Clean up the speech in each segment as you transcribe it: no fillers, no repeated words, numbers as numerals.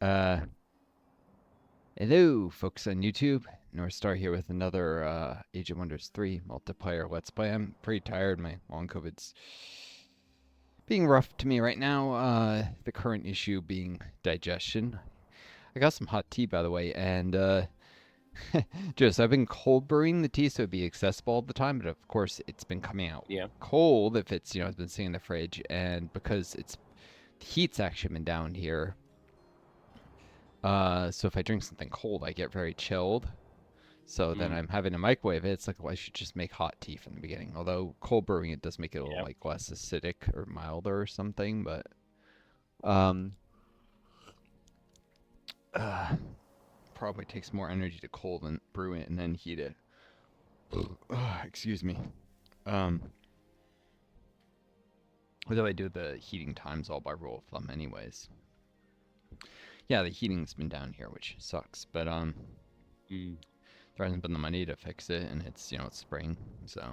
Uh, Hello, folks on YouTube. Northstar here with another Age of Wonders 3 multiplayer Let's Play. I'm pretty tired. My long COVID's being rough to me right now. The current issue being digestion. I got some hot tea, by the way, and just I've been cold brewing the tea so it'd be accessible all the time, but of course it's been coming out Yeah. cold if it's, it's been sitting in the fridge, and because the heat's actually been down here. So if I drink something cold, I get very chilled. So then I'm having to microwave it. It's like, well, I should just make hot tea from the beginning. Although cold brewing it does make it a little Yeah. like less acidic or milder or something, but um, probably takes more energy to cold and brew it and then heat it. Excuse me. Um, Although I do the heating times all by rule of thumb, anyways. Yeah, the heating's been down here, which sucks, but there hasn't been the money to fix it, and it's it's spring, so.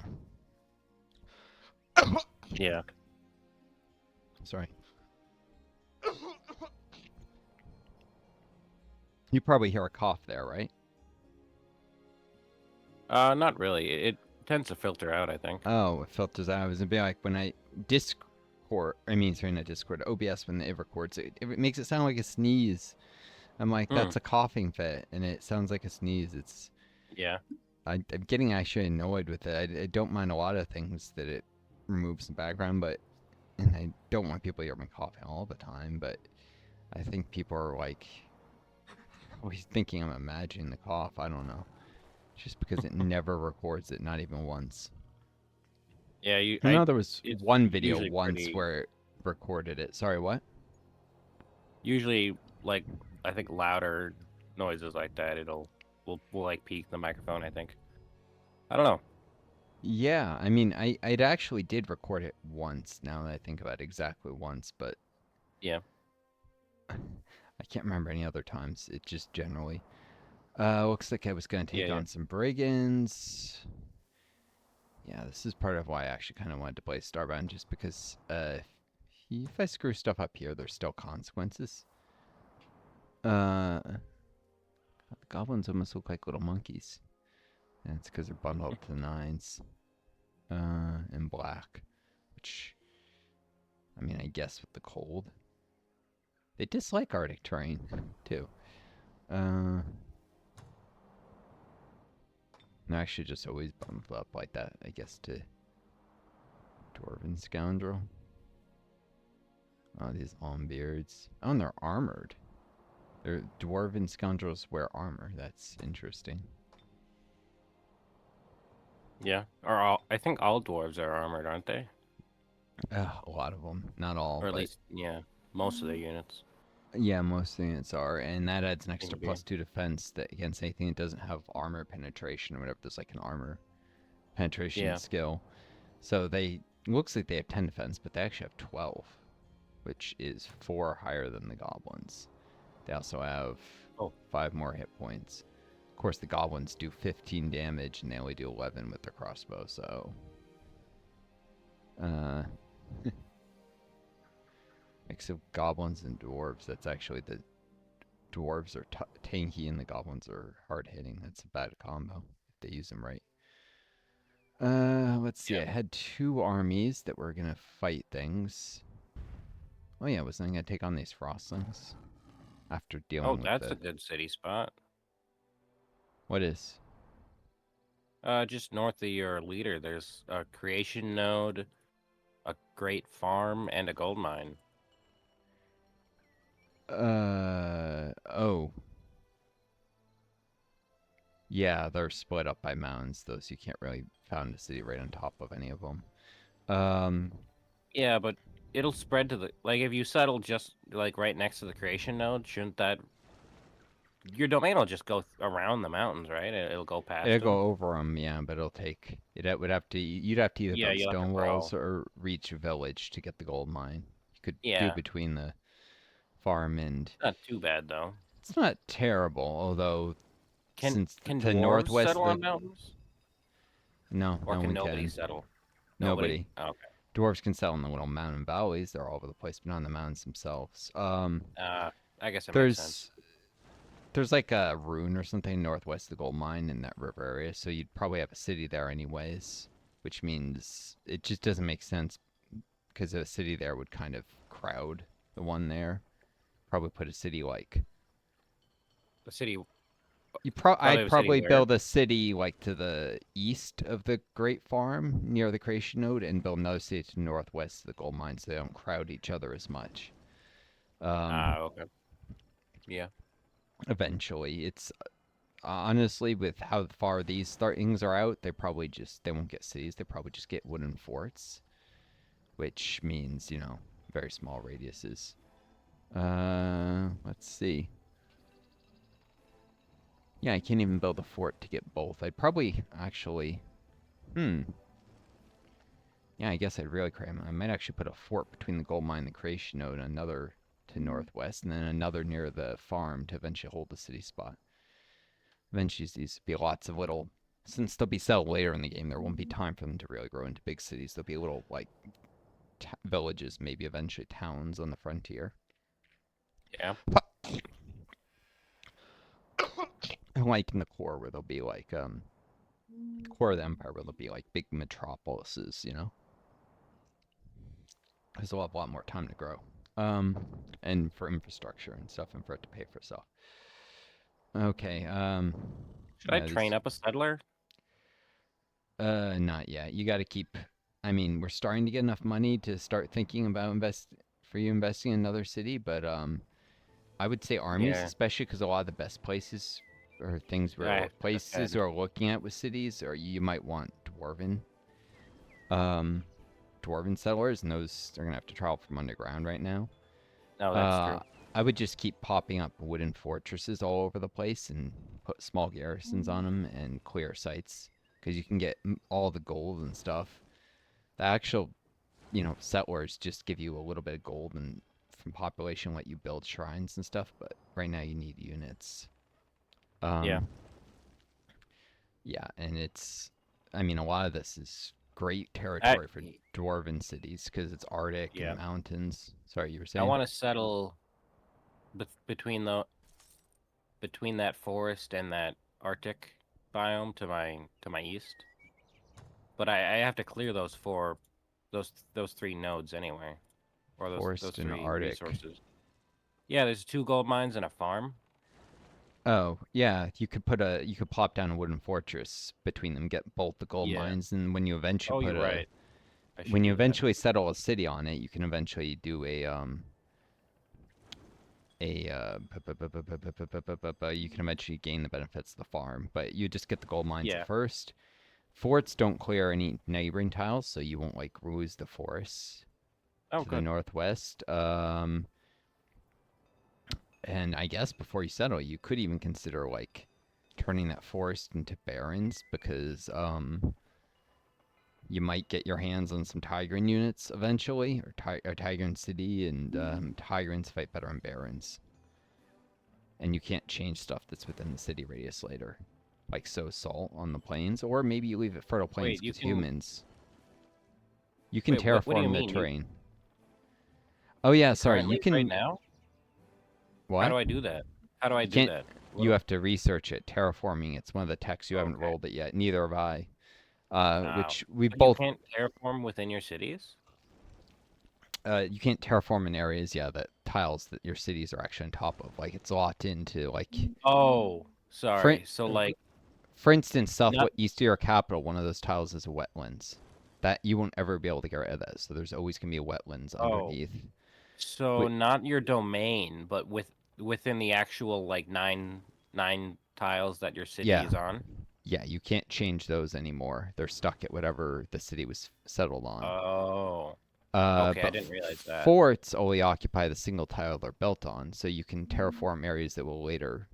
Yeah. Sorry. You probably hear a cough there, right? Not really. It tends to filter out, I think. Oh, it filters out. It was a bit like when sorry, not Discord, OBS, when it records it, it makes it sound like a sneeze. I'm like, that's a coughing fit, and it sounds like a sneeze. Yeah. I'm getting actually annoyed with it. I don't mind a lot of things that it removes in the background, and I don't want people to hear me coughing all the time, but I think people are like, always thinking I'm imagining the cough. I don't know. Just because it never records it, not even once. Yeah. I know there was It's one video usually once where it recorded it. Sorry, what? usually like I think louder noises like that. Will like peak the microphone. I think. I don't know. Yeah, I mean, I actually did record it once. Now that I think about it, exactly once, but Yeah. I can't remember any other times. It just generally. Looks like I was gonna take Yeah. on some brigands. Yeah, this is part of why I actually kind of wanted to play Starbound, just because if I screw stuff up here, there's still consequences. The goblins almost look like little monkeys. And it's because they're bundled up to the nines. In black. Which, I mean, I guess with the cold. They dislike Arctic terrain, too. They're actually just always bundled up like that, I guess, to Dwarven Scoundrel. Oh, these long beards. Oh, and they're armored. They're Dwarven Scoundrels wear armor. That's interesting. Yeah. I think all dwarves are armored, aren't they? A lot of them. Not all, Or at but least, yeah, most of the units. yeah, most units are, and that adds an Seem extra to be. +2 defense that against anything that doesn't have armor penetration or whatever. There's like an armor penetration Yeah. skill. So looks like they have 10 defense, but they actually have 12, which is 4 higher than the goblins. They also have 5 more hit points. Of course, the goblins do 15 damage, and they only do 11 with their crossbow. So, except goblins and dwarves, that's actually the dwarves are tanky and the goblins are hard hitting. That's a bad combo if they use them right. Let's see. Yeah. I had 2 armies that were gonna fight things. Oh yeah, wasn't I gonna take on these frostlings after dealing with That's a good city spot. What is? Just north of your leader, there's a creation node, a great farm, and a gold mine. Oh. Yeah, they're split up by mountains, though, so you can't really found a city right on top of any of them. Yeah, but it'll spread to the if you settle just like right next to the creation node, shouldn't that your domain will just go around the mountains, right? It'll go past It'll them. go over them, yeah, but it'll take it would have to you'd have to either Yeah, build you'll have to stone grow. walls or reach a village to get the gold mine. You could do Yeah, between the farm and not too bad though. it's not terrible, although Can since can the dwarves northwest settle the on mountains, no, or no can one nobody can. settle? Nobody. Nobody. Oh, okay. Dwarves can settle in the little mountain valleys. They're all over the place, but not on the mountains themselves. Uh, I guess it makes sense. There's like a rune or something northwest of the gold mine in that river area, so you'd probably have a city there anyways, which means it just doesn't make sense because a city there would kind of crowd the one there. Probably put a city like The city, probably I'd a city probably where. build a city like to the east of the Great Farm near the creation node and build another city to the northwest of the gold mine so they don't crowd each other as much. Um, Okay. Yeah. eventually, it's honestly with how far these things are out, they won't get cities. They probably just get wooden forts, which means very small radiuses. Let's see. Yeah, I can't even build a fort to get both. I'd probably actually. Hmm. Yeah, I guess I'd really cram. I might actually put a fort between the gold mine and the creation node, and another to northwest, and then another near the farm to eventually hold the city spot. Eventually, these will be lots of little. Since they'll be settled later in the game, there won't be time for them to really grow into big cities. There'll be little like villages, maybe eventually towns on the frontier. Yeah. Like in the core, where there'll be like core of the empire, where there'll be like big metropolises, because they'll have a lot more time to grow. And for infrastructure and stuff, and for it to pay for itself. Okay. Should I train up a settler? Not yet. You got to keep. I mean, we're starting to get enough money to start thinking about investing in another city, but I would say armies, Yeah. especially because a lot of the best places or things where I places had. are looking at with cities, or you might want um, dwarven settlers, and those they're gonna have to travel from underground right now. No, that's Uh, true. I would just keep popping up wooden fortresses all over the place and put small garrisons on them and clear sites because you can get all the gold and stuff. The actual, settlers just give you a little bit of gold and from population let you build shrines and stuff. But right now you need units. Yeah. Um, yeah, and I mean, a lot of this is great I. territory for dwarven cities because it's Arctic and Yeah. mountains. Sorry, you were I saying? want to settle between that forest and that Arctic biome to my east. But I have to clear those three nodes anyway, or those Forest and three Arctic. resources. Yeah, there's 2 gold mines and a farm. Oh, yeah, you could plop down a wooden fortress between them, get both the gold Yeah. mines, and Oh, you're right. I should when you do that. eventually settle a city on it, you can eventually do you can eventually gain the benefits of the farm, but you just get the gold mines at Yeah. first. Forts don't clear any neighboring tiles, so you won't like lose the forests Oh, to the good. northwest. And I guess before you settle, you could even consider like turning that forest into barrens because you might get your hands on some Tigran units eventually, or Tigran City, and Tigrans fight better on barrens. And you can't change stuff that's within the city radius later, like sow salt on the plains, or maybe you leave it fertile plains Wait, you because can. humans. You can Wait, what do you terraform the mean? terrain. Oh yeah, sorry. You Currently, right can now? How what? do I do that? How do I You do can't. that? You What? have to research it. Terraforming. It's one of the techs. You haven't Okay. rolled it yet. Neither have I. Oh, Which we but you both. can't terraform within your cities? You can't terraform in areas. Yeah, that tiles that your cities are actually on top of. Like it's locked into like. Oh, For sorry. So like for instance, not. southeast of your capital, one of those tiles is a wetlands. That you won't ever be able to get rid of that. So there's always gonna be a wetlands Oh, underneath. so Wait, not your domain, but within the actual like nine tiles that your city yeah, is on. yeah. You can't change those anymore. They're stuck at whatever the city was settled on. Oh, okay. I But didn't realize that. forts only occupy the single tile they're built on, so you can terraform areas that will later,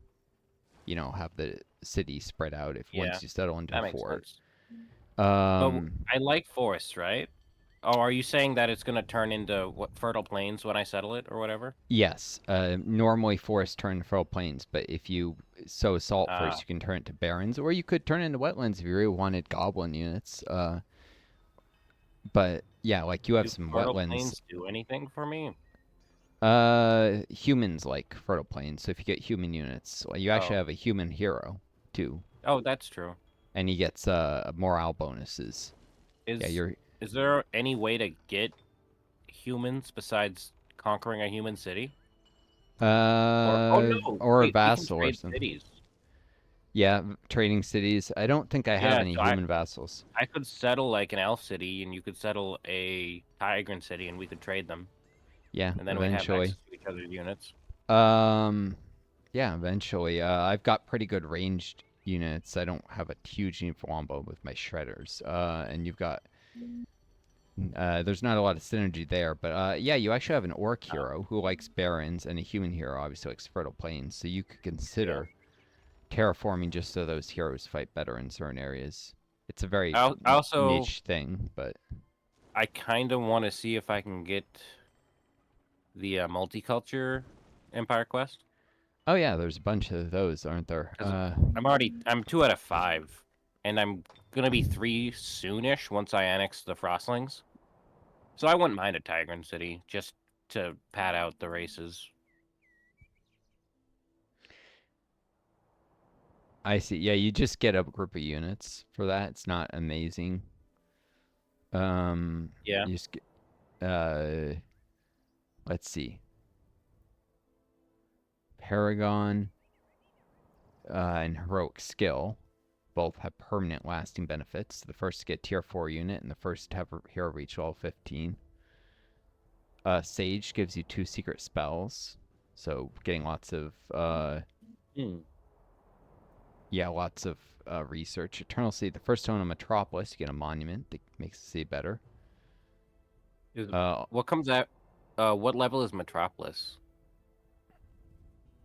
have the city spread out if Yeah, once you settle into a that makes fort. sense. But Um, I like forests, right? Oh, are you saying that it's gonna turn into what fertile plains when I settle it or whatever? yes, normally forests turn to fertile plains, but if you sow salt first, Ah, you can turn it to barrens, or you could turn it into wetlands if you really wanted goblin units. But yeah, like you have do some fertile wetlands. plains do anything for me? Humans like fertile plains. So if you get human units, well, you actually Oh, have a human hero too, oh, that's true. and he gets morale bonuses. Yeah, Is you're is there any way to get humans besides conquering a human city? Or oh no, or a wait, we can vassal or trade something. cities. Yeah, trading cities. I don't think I have Yeah, any so I human vassals. I could settle like an elf city, and you could settle a Tigran city, and we could trade them, Yeah, and then we'd have eventually. access to each other's units. Um, yeah, eventually. I've got pretty good ranged units. I don't have a huge need for wombo with my shredders. And you've got there's not a lot of synergy there, but yeah, you actually have an orc Oh, hero who likes barons, and a human hero obviously likes fertile plains. So you could yeah. consider terraforming just so those heroes fight better in certain areas. It's a very I also niche thing, but I kind of want to see if I can get the multicultural Empire Quest oh yeah, there's a bunch of those, aren't there? because I'm 2 out of 5, and I'm gonna be 3 soonish once I annex the Frostlings. So I wouldn't mind a Tigran city just to pad out the races. I see. Yeah, you just get a group of units for that. It's not amazing. Yeah. You just get, uh, let's see, Paragon and Heroic Skill both have permanent lasting benefits. The first to get tier 4 unit, and the first to have a hero reach level 15. Sage gives you 2 secret spells, so getting lots of Hmm. yeah, lots of research. Eternal City, the first stone of Metropolis, you get a monument that makes the city better. Is Uh, what comes at what level is Metropolis?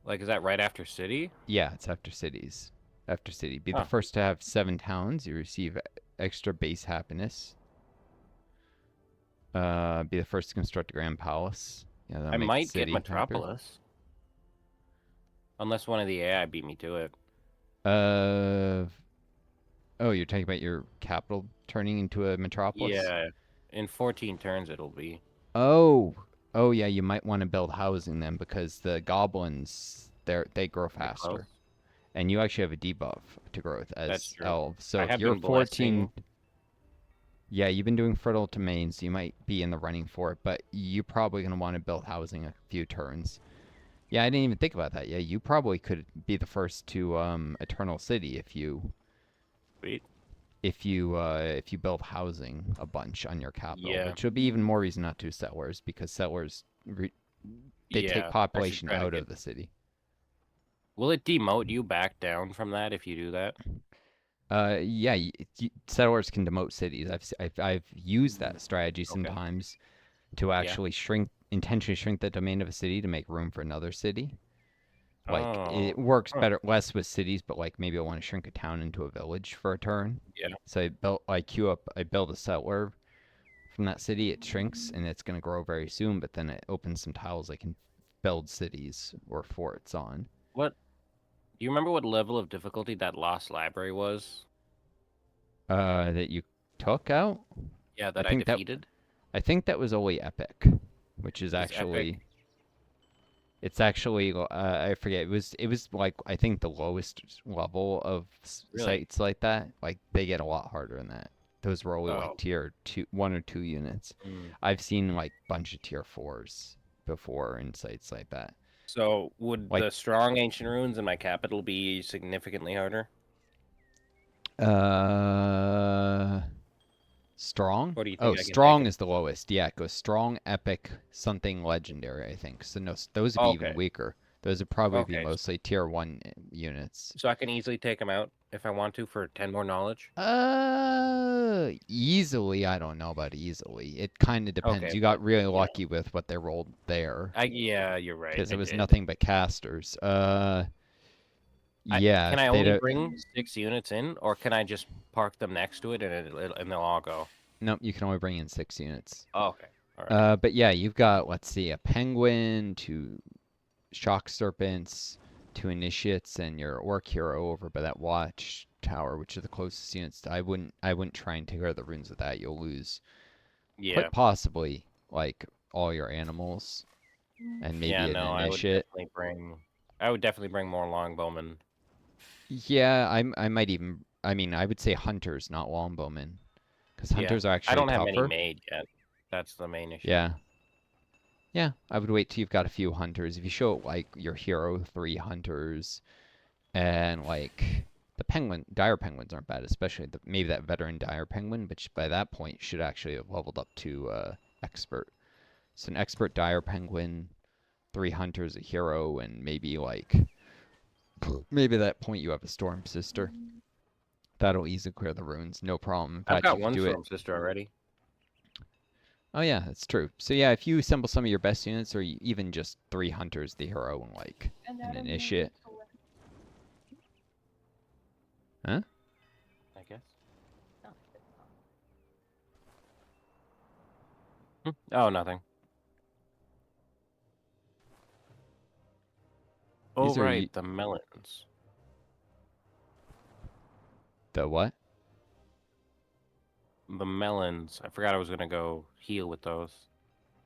Like, is that right after City? yeah, it's after cities. After city, be the Huh. first to have 7 towns. You receive extra base happiness. Be the first to construct a grand palace. Yeah, that'll I make the might get city happier. Metropolis unless one of the AI beat me to it. Uh, oh, you're talking about your capital turning into a metropolis? Yeah, in 14 turns it'll be. Oh, oh yeah, you might want to build housing then because the goblins they grow Get close. faster, and you actually have a debuff to growth That's as true. elves. So I if have you're been 14, blessing. yeah, you've been doing fertile domains, you might be in the running for it, but you're probably gonna want to build housing a few turns. Yeah, I didn't even think about that. Yeah, you probably could be the first to Eternal City Wait. if you build housing a bunch on your capital, Yeah. which would be even more reason not to settlers because they take Yeah. I should population try to out get. of the city. Will it demote you back down from that if you do that? Yeah, settlers can demote cities. I've used Mm. that strategy Okay. sometimes to Yeah. actually intentionally shrink the domain of a city to make room for another city. Like it Oh. works Huh. better less with cities, but like maybe I want to shrink a town into a village for a turn. Yeah. So I build a settler from that city. It shrinks and it's gonna grow very soon, but then it opens some tiles I can build cities or forts on. What? Do you remember what level of difficulty that lost library was? That you took out. Yeah, I that I think that defeated. I think that was only epic, which is Is epic. actually it's actually I forget it was like I think the lowest level of Really? sites like that. Like they get a lot harder than that. Those were only like Oh. tier two, 1 or 2 units. Mm. I've seen like bunch of tier 4s before in sites like that. So would Like the strong ancient ruins in my capital be significantly harder? uh strong? Or do you Oh, think I can take strong it? is the lowest. Yeah, it goes strong, epic, something legendary, I think. So no, those would be even Okay. weaker. Those would probably be Okay. mostly tier 1 units. So I can easily take them out if I want to for 10 more knowledge? Easily, I don't know about easily. It kind of depends. Okay, You but got really yeah. lucky with what they rolled there, Yeah, you're right. because I it was did. nothing but casters. Yeah, Can I if they only don't, bring 6 units in, or can I just park them next to it and and they'll all go? nope, you can only bring in 6 units. Oh, okay. All right. But yeah, you've got, let's see, a penguin, 2 shock serpents, 2 initiates, and your orc hero over by that watch tower, which are the closest units. I wouldn't try and take care of the runes with that. You'll lose Yeah. quite possibly like all your animals. and Yeah, maybe an no, initiate. I would definitely bring more longbowmen. Yeah, I might even. I mean, I would say hunters, not longbowmen, because Yeah. hunters are I actually don't have many tougher. made yet. That's the main issue. Yeah, yeah. I would wait till you've got a few hunters. If you show like your hero 3 hunters and like the penguin, dire penguins aren't bad, especially maybe that veteran dire penguin, but by that point should actually have leveled up to expert. So an expert dire penguin, 3 hunters, a hero, and maybe at that point you have a storm sister. That'll easily clear the runes, no problem. In I've fact, you got could one do it. Storm Sister already. Oh yeah, that's true. So yeah, if you assemble some of your best units, or even just 3 hunters, the hero, and like an initiate. Huh? I guess. Oh, nothing. Oh, These are right, the melons. the what? The melons. I forgot I was gonna go heal with those.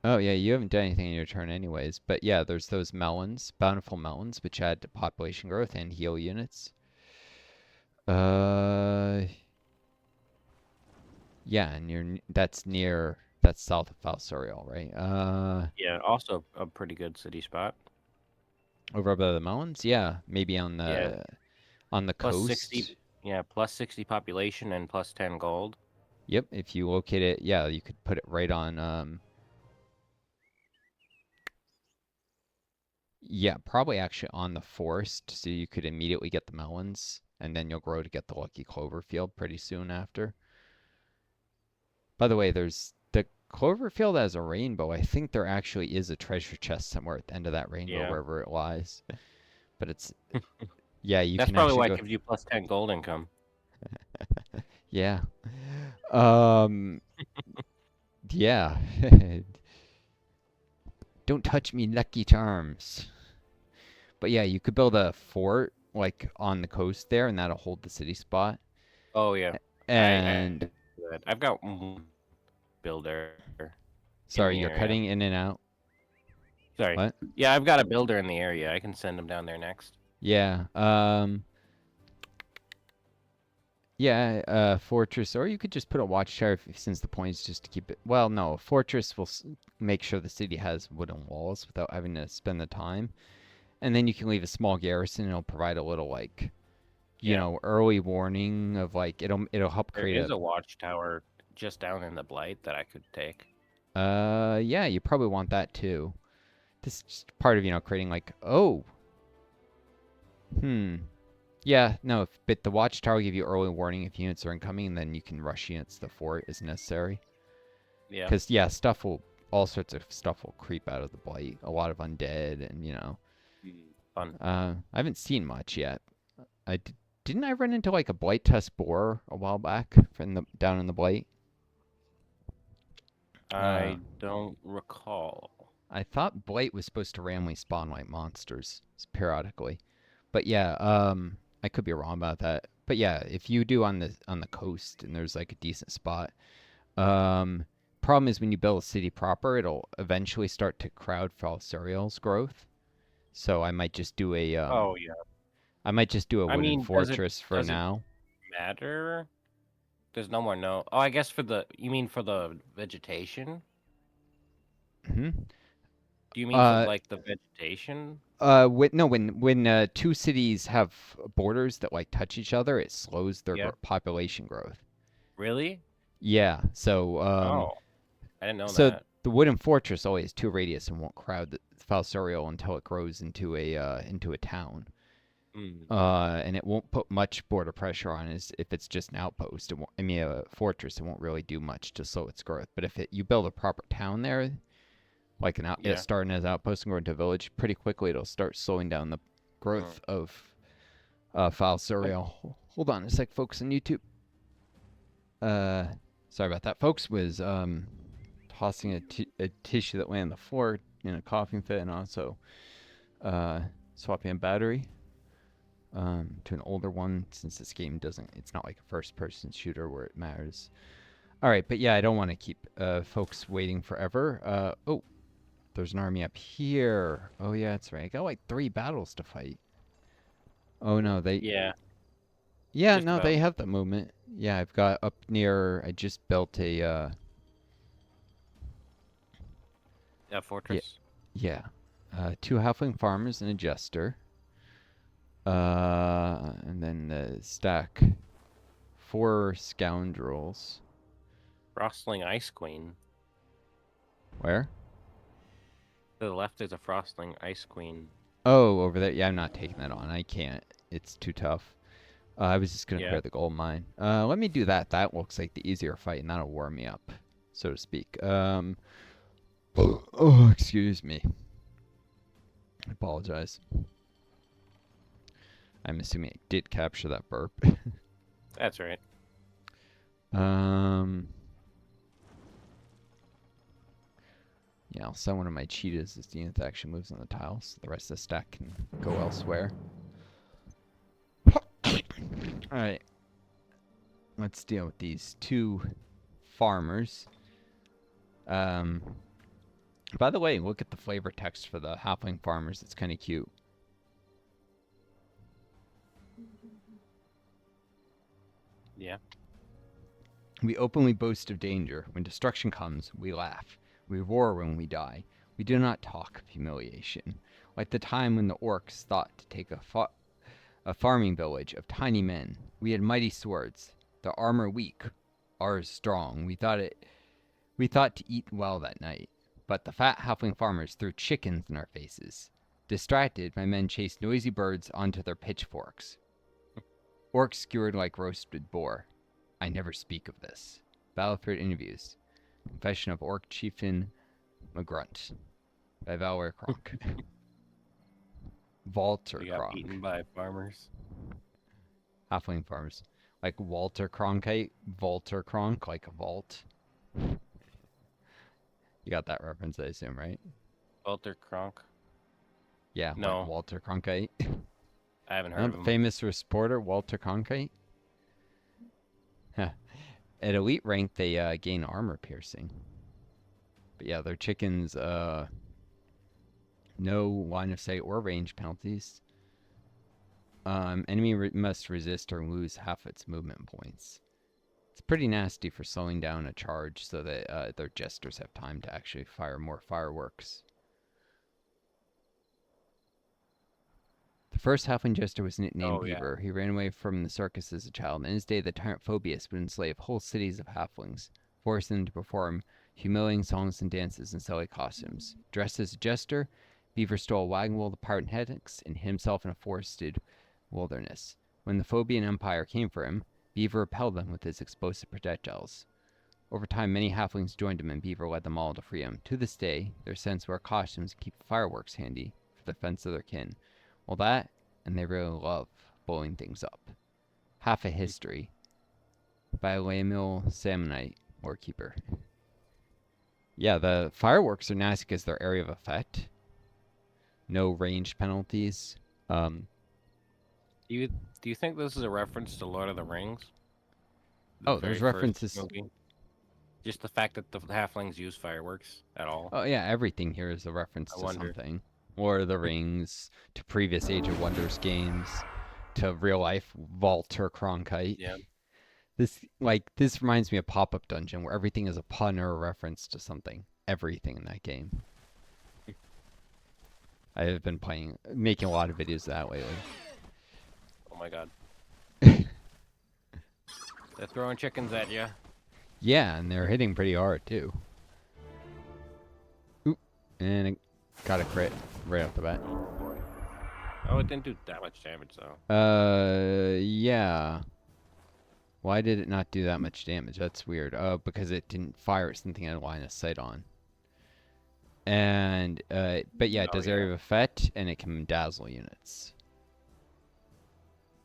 Oh yeah, you haven't done anything in your turn anyways. But yeah, there's those melons, bountiful melons, which add to population growth and heal units. Uh, yeah, and that's south of Falsorial, right? Yeah, also a pretty good city spot. Over by the melons, yeah, maybe Yeah, on the plus 60. coast. Yeah, plus 60 population and plus 10 gold. Yep, if you locate it, yeah, you could put it right on. Yeah, probably actually on the forest, so you could immediately get the melons, and then you'll grow to get the lucky clover field pretty soon after. By the way, there's the clover field as a rainbow. I think there actually is a treasure chest somewhere at the end of that rainbow, Yeah. wherever it lies. But it's yeah, you That's can probably actually why it go. gives you plus 10 gold income. Yeah, um, yeah. Don't touch me, Lucky Charms. But yeah, you could build a fort like on the coast there, and that'll hold the city spot. Oh, yeah. I And I've got one builder in sorry, the you're area. cutting in and out. Sorry. What? Yeah, I've got a builder in the area. I can send him down there next. Yeah. Yeah. Fortress, or you could just put a watchtower since the point is just to keep it. Well, no, a fortress will make sure the city has wooden walls without having to spend the time, and then you can leave a small garrison. And it'll provide a little Yeah. early warning of like it'll help There create is a. a watchtower just down in the Blight that I could take. Yeah, you probably want that too. This is just part of creating like hmm. Yeah, no, but the watchtower will give you early warning if units are incoming, and then you can rush units to the fort as necessary. Yeah. Because, yeah, all sorts of stuff will creep out of the blight. A lot of undead, and, Fun. I haven't seen much yet. Didn't I run into, like, a blight test boar a while back down in the blight? Uh, I don't recall. I thought blight was supposed to randomly spawn, like, monsters periodically. But, yeah, I could be wrong about that. But, yeah, if you do on the coast and there's, like, a decent spot, Um, problem is when you build a city proper, it'll eventually start to crowd Falsarial's growth. So Oh yeah. I might just do a I wooden mean, does it fortress for does it now. matter? There's no more no. Oh, I guess you mean for the vegetation? Hmm. Do you mean for Uh, like the vegetation? no, when two cities have borders that like touch each other, it slows their Yeah. population growth. Really? Yeah. Oh, I didn't know So that. the wooden fortress only has 2 radius and won't crowd the Falsarial until it grows into a town. Mm. And it won't put much border pressure on it if it's just an outpost. I mean, a fortress. It won't really do much to slow its growth. But if you build a proper town there, like Yeah. starting as an outpost and growing into a village, pretty quickly it'll start slowing down the Mm. growth of file Okay. serial. Hold on a sec, folks on YouTube. Uh, Sorry about that, folks. Was tossing a tissue that lay on the floor in a coughing fit, and also swapping a battery to an older one since this game doesn't. It's not like a first-person shooter where it matters. All right, but yeah, I don't want to keep folks waiting forever. Oh, There's an army up here. Oh yeah, that's right. I got like 3 battles to fight. Oh no, they. Yeah, Yeah, just no, they about. have the movement. Yeah, I've got up near. I just built a. A Yeah, fortress. yeah. 2 halfling farmers and a jester. And then stack 4 scoundrels. Frostling Ice Queen. Where? To the left is a Frostling Ice Queen. Oh, over there. Yeah, I'm not taking that on. I can't. It's too tough. I was just gonna Yeah. clear the gold mine. Let me do that. That looks like the easier fight, and that'll warm me up, so to speak. Oh, excuse me. I apologize. I'm assuming I did capture that burp. That's right. um. Yeah, I'll send one of my cheetahs as the unit that actually moves on the tiles. So the rest of the stack can go elsewhere. Alright. Let's deal with these 2 farmers. By the way, look at the flavor text for the halfling farmers. It's kind of cute. Yeah. We openly boast of danger. When destruction comes, we laugh. We roar when we die. We do not talk of humiliation. Like the time when the orcs thought to take a farming village of tiny men. We had mighty swords, their armor weak, ours strong. We thought to eat well that night. But the fat halfling farmers threw chickens in our faces. Distracted, my men chased noisy birds onto their pitchforks. Orcs skewered like roasted boar. I never speak of this. Battlefield Interviews. Confession of Orc Chieftain McGrunt. By Valor Kronk. Walter We got Kronk. beaten by farmers. Halfling farmers. Like Walter Cronkite. Walter Kronk, like a vault. You got that reference, I assume, right? Walter Kronk. Yeah, No. like Walter Cronkite. I haven't heard of The him. famous reporter, Walter Cronkite. At elite rank, they gain armor piercing. But yeah, their chickens, no line of sight or range penalties. Enemy must resist or lose half its movement points. It's pretty nasty for slowing down a charge so that their jesters have time to actually fire more fireworks. The first halfling jester was nicknamed Beaver. He ran away from the circus as a child. In his day, the tyrant Phobius would enslave whole cities of halflings, forcing them to perform humiliating songs and dances in silly costumes. Dressed as a jester, Beaver stole a wagon wheel to pyrotechnics and hid himself in a forested wilderness. When the Phobian Empire came for him, Beaver repelled them with his explosive projectiles. Over time, many halflings joined him, and Beaver led them all to freedom. To this day, their sons wear costumes and keep fireworks handy for the defense of their kin. Well, that, and they really love blowing things up. Half a History by Lemuel Salmonite, Warkeeper. Yeah, the fireworks are nasty because they're area of effect. No range penalties. Do you think this is a reference to Lord of the Rings? Oh, there's references. Movie? Just the fact that the halflings use fireworks at all. Oh yeah, everything here is a reference to something. Lord of the Rings, to previous Age of Wonders games, to real life Walter Cronkite. Yeah. This reminds me of Pop-Up Dungeon, where everything is a pun or a reference to something. Everything in that game. I have been making a lot of videos of that lately. Oh my god. They're throwing chickens at you. Yeah, and they're hitting pretty hard too. Oop, and I got a crit right off the bat. Oh, it didn't do that much damage though. Yeah. Why did it not do that much damage? That's weird. Because it didn't fire at something I had a line of sight on. And, but yeah, it does area of effect, and it can dazzle units.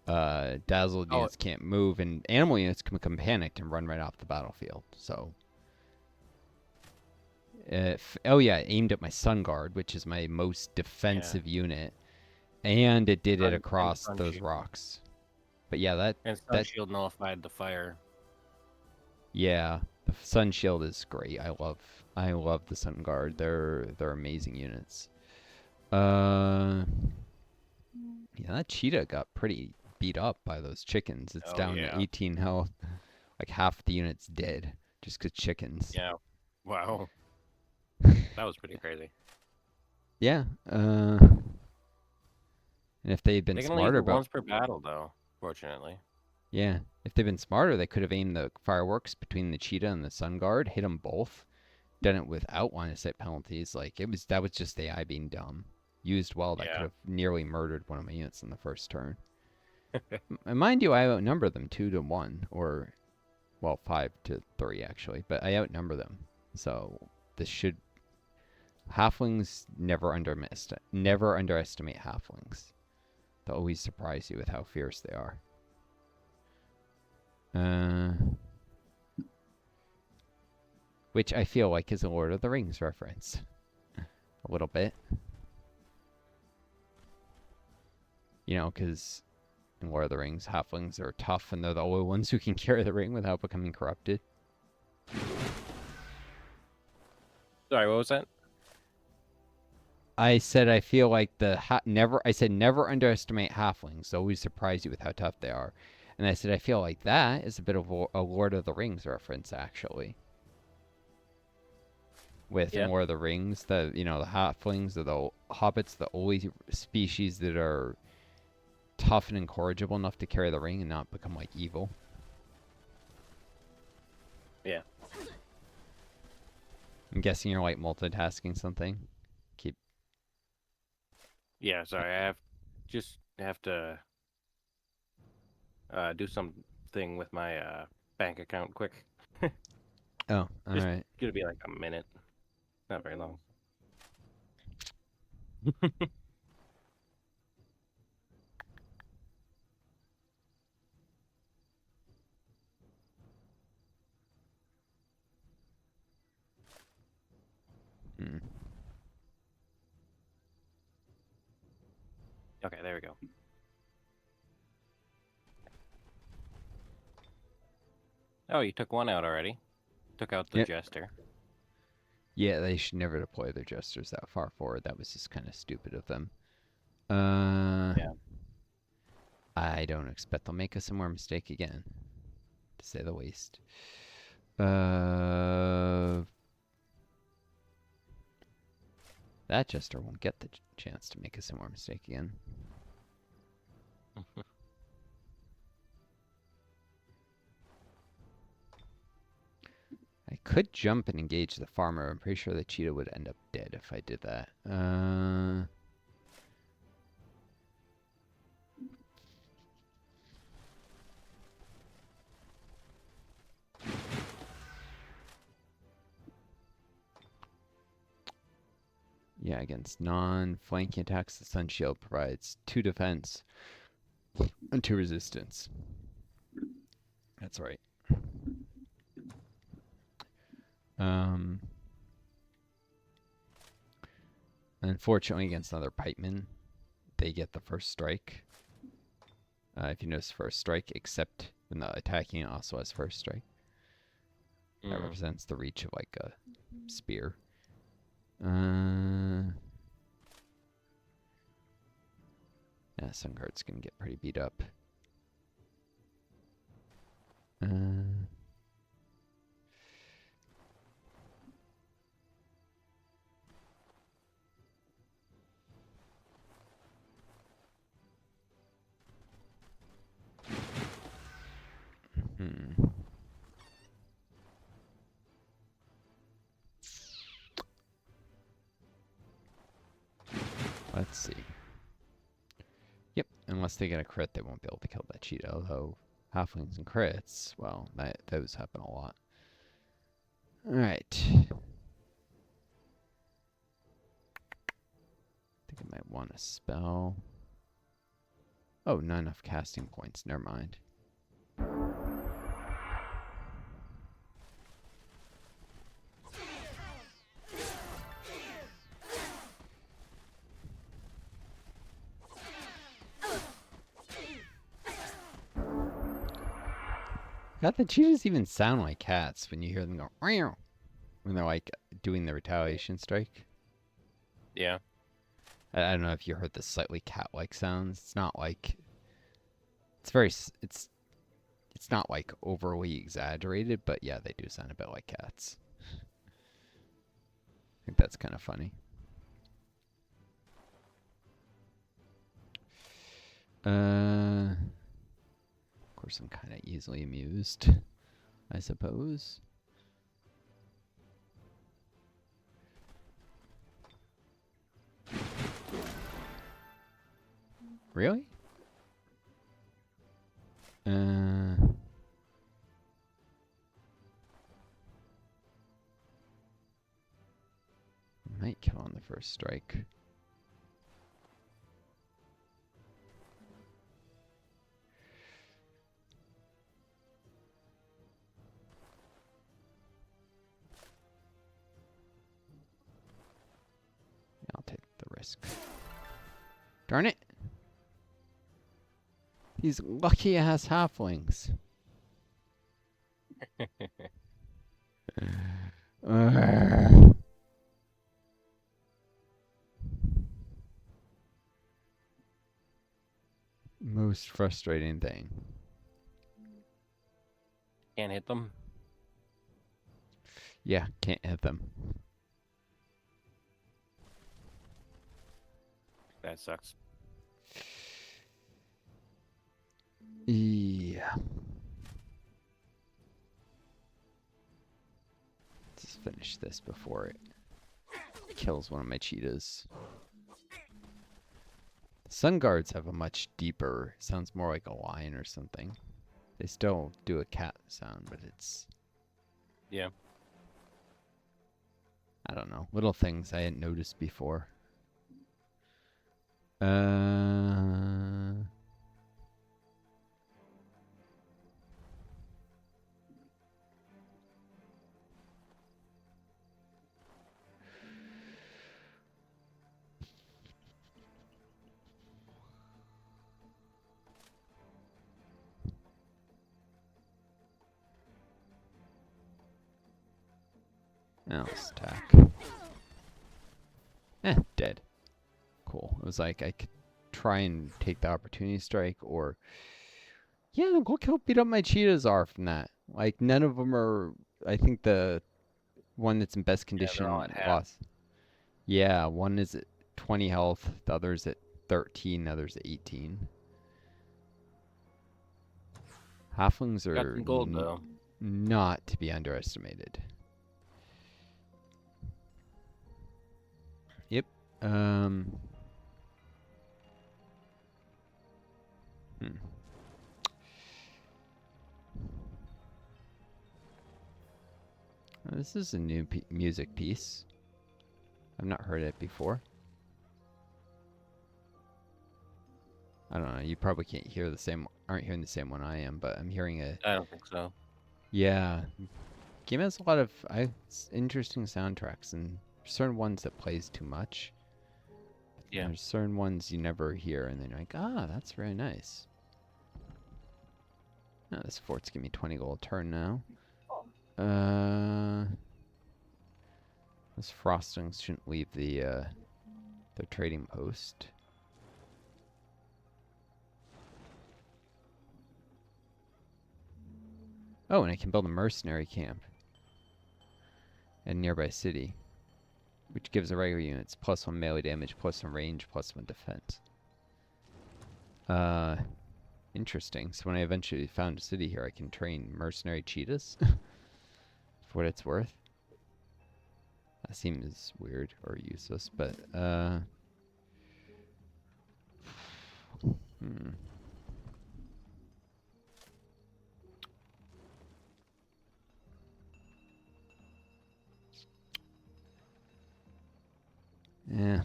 Dazzled units can't move, and animal units can become panicked and run right off the battlefield. So, oh yeah, it aimed at my Sun Guard, which is my most defensive unit, and it did it across those rocks. But yeah, and Sun Shield nullified the fire. Yeah, The Sun Shield is great. I love the Sun Guard. They're amazing units. Yeah, that cheetah got pretty beat up by those chickens. It's Oh down to yeah. 18 health. Like half the unit's dead just 'cause chickens. Yeah. Wow. That was pretty crazy. Yeah. And if they'd been They can only use smarter it about, once per battle, though. Fortunately. yeah, if they'd been smarter, they could have aimed the fireworks between the cheetah and the Sun Guard, hit them both, done it without line of sight penalties. Like that was just AI being dumb. Used well, that could Yeah. have nearly murdered one of my units in the first turn. And mind you, I outnumber them 2-1, or well, 5-3 actually, but I outnumber them. So this should halflings never underestimate halflings. They'll always surprise you with how fierce they are. Which I feel like is a Lord of the Rings reference. A little bit. You know, because in Lord of the Rings, halflings are tough and they're the only ones who can carry the ring without becoming corrupted. Sorry, what was that? I said I feel like never underestimate halflings. They'll always surprise you with how tough they are. And I said I feel like that is a bit of a Lord of the Rings reference, actually. With Yeah. Lord of the Rings, the halflings or the hobbits, the only species that are tough and incorrigible enough to carry the ring and not become like evil. Yeah. I'm guessing you're like multitasking something. Yeah. Sorry, I have to do something with my bank account quick. Oh, all Just right. gonna be like a minute. Not very long. Hmm. Okay, there we go. Oh, you took one out already. Took out the Yep. jester. Yeah, they should never deploy their jesters that far forward. That was just kind of stupid of them. Yeah. I don't expect they'll make a similar mistake again, to say the least. That jester won't get the chance to make a similar mistake again. I could jump and engage the farmer. I'm pretty sure the cheetah would end up dead if I did that. Yeah, against non-flanking attacks, the Sun Shield provides 2 defense and 2 resistance. That's right. Unfortunately, against another pikeman, they get the first strike. If you notice, first strike, except when the attacking also has first strike. That represents the reach of like a spear. Yeah, Sun Guard's gonna get pretty beat up. Let's see. Yep, unless they get a crit, they won't be able to kill that cheetah. Although halflings and crits, well, those happen a lot. All right. I think I might want a spell. Oh, not enough casting points. Never mind. God, the cheetahs even sound like cats when you hear them go meow when they're like doing the retaliation strike. Yeah. I don't know if you heard the slightly cat-like sounds. It's not like it's very it's not like overly exaggerated, but yeah, they do sound a bit like cats. I think that's kind of funny. Of course, I'm kind of easily amused, I suppose. Really? Might kill on the first strike. I'll take the risk. Darn it! These lucky ass halflings. Most frustrating thing. Can't hit them. Yeah, can't hit them. That sucks. Yeah. Let's finish this before it kills one of my cheetahs. Sun guards have a much deeper, sounds more like a lion or something. They still do a cat sound, but it's, Yeah. I don't know, little things I hadn't noticed before. Now let's attack. Dead. Cool. It was like I could try and take the opportunity strike, or yeah, look how beat up my cheetahs are from that. Like none of them are. I think the one that's in best condition all at half. lost. Yeah, one is at 20 health, the other's at 13, the other's at 18. Halflings Got are some gold though. not to be underestimated. Yep. This is a new music piece. I've not heard it before. I don't know. You probably can't hear the same. Aren't hearing the same one I am, but I'm hearing a. I don't think so. Yeah, game has a lot of interesting soundtracks, and certain ones that plays too much. Yeah. There's certain ones you never hear, and then you're like, ah, that's really nice. Oh, this fort's giving me 20 gold turn now. This frostings shouldn't leave the trading post. Oh, and I can build a mercenary camp in a nearby city, which gives the regular units +1 melee damage, +1 range, +1 defense. Interesting. So when I eventually found a city here, I can train mercenary cheetahs for what it's worth. That seems weird or useless, but yeah.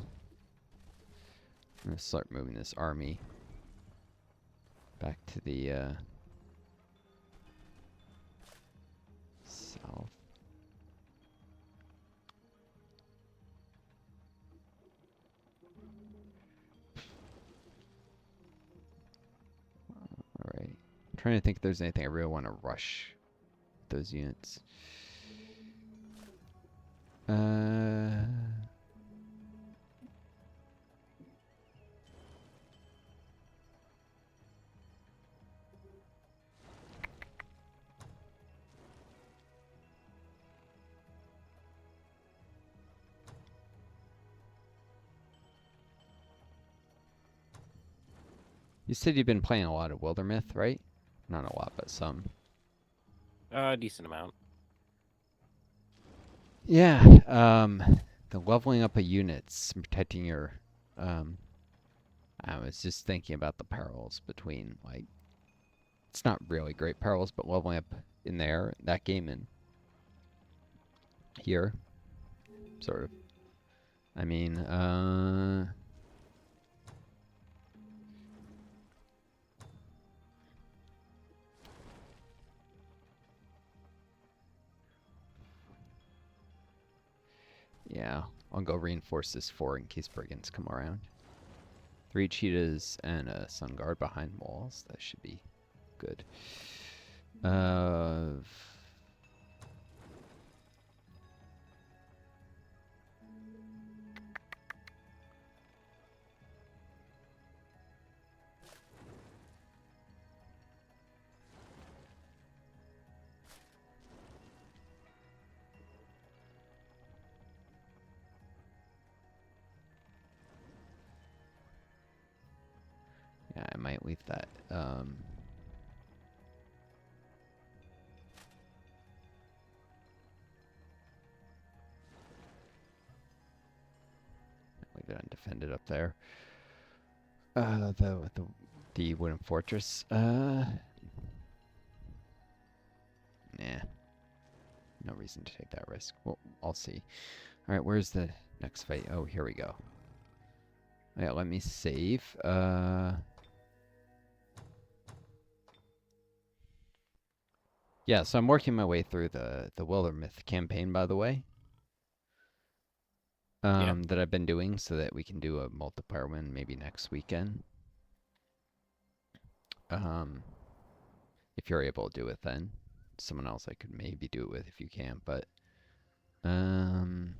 I'm gonna start moving this army back to the south. Alright. trying to think if there's anything I really want to rush with those units. You said you've been playing a lot of Wildermyth, right? Not a lot, but some. A decent amount. Yeah, the leveling up of units, protecting your, I was just thinking about the parallels between, like, it's not really great parallels, but leveling up in there, that game, and here, sort of. I mean, yeah, I'll go reinforce this 4 in case brigands come around. 3 cheetahs and a sun guard behind walls. That should be good. Yeah, I might leave that. Leave it undefended up there. The wooden fortress. Nah. No reason to take that risk. Well, I'll see. All right, where's the next fight? Oh, here we go. Yeah, let me save. Yeah, so I'm working my way through the Wildermyth campaign, by the way. Yeah. That I've been doing so that we can do a multiplayer win maybe next weekend. If you're able to do it then. Someone else I could maybe do it with if you can, but I'm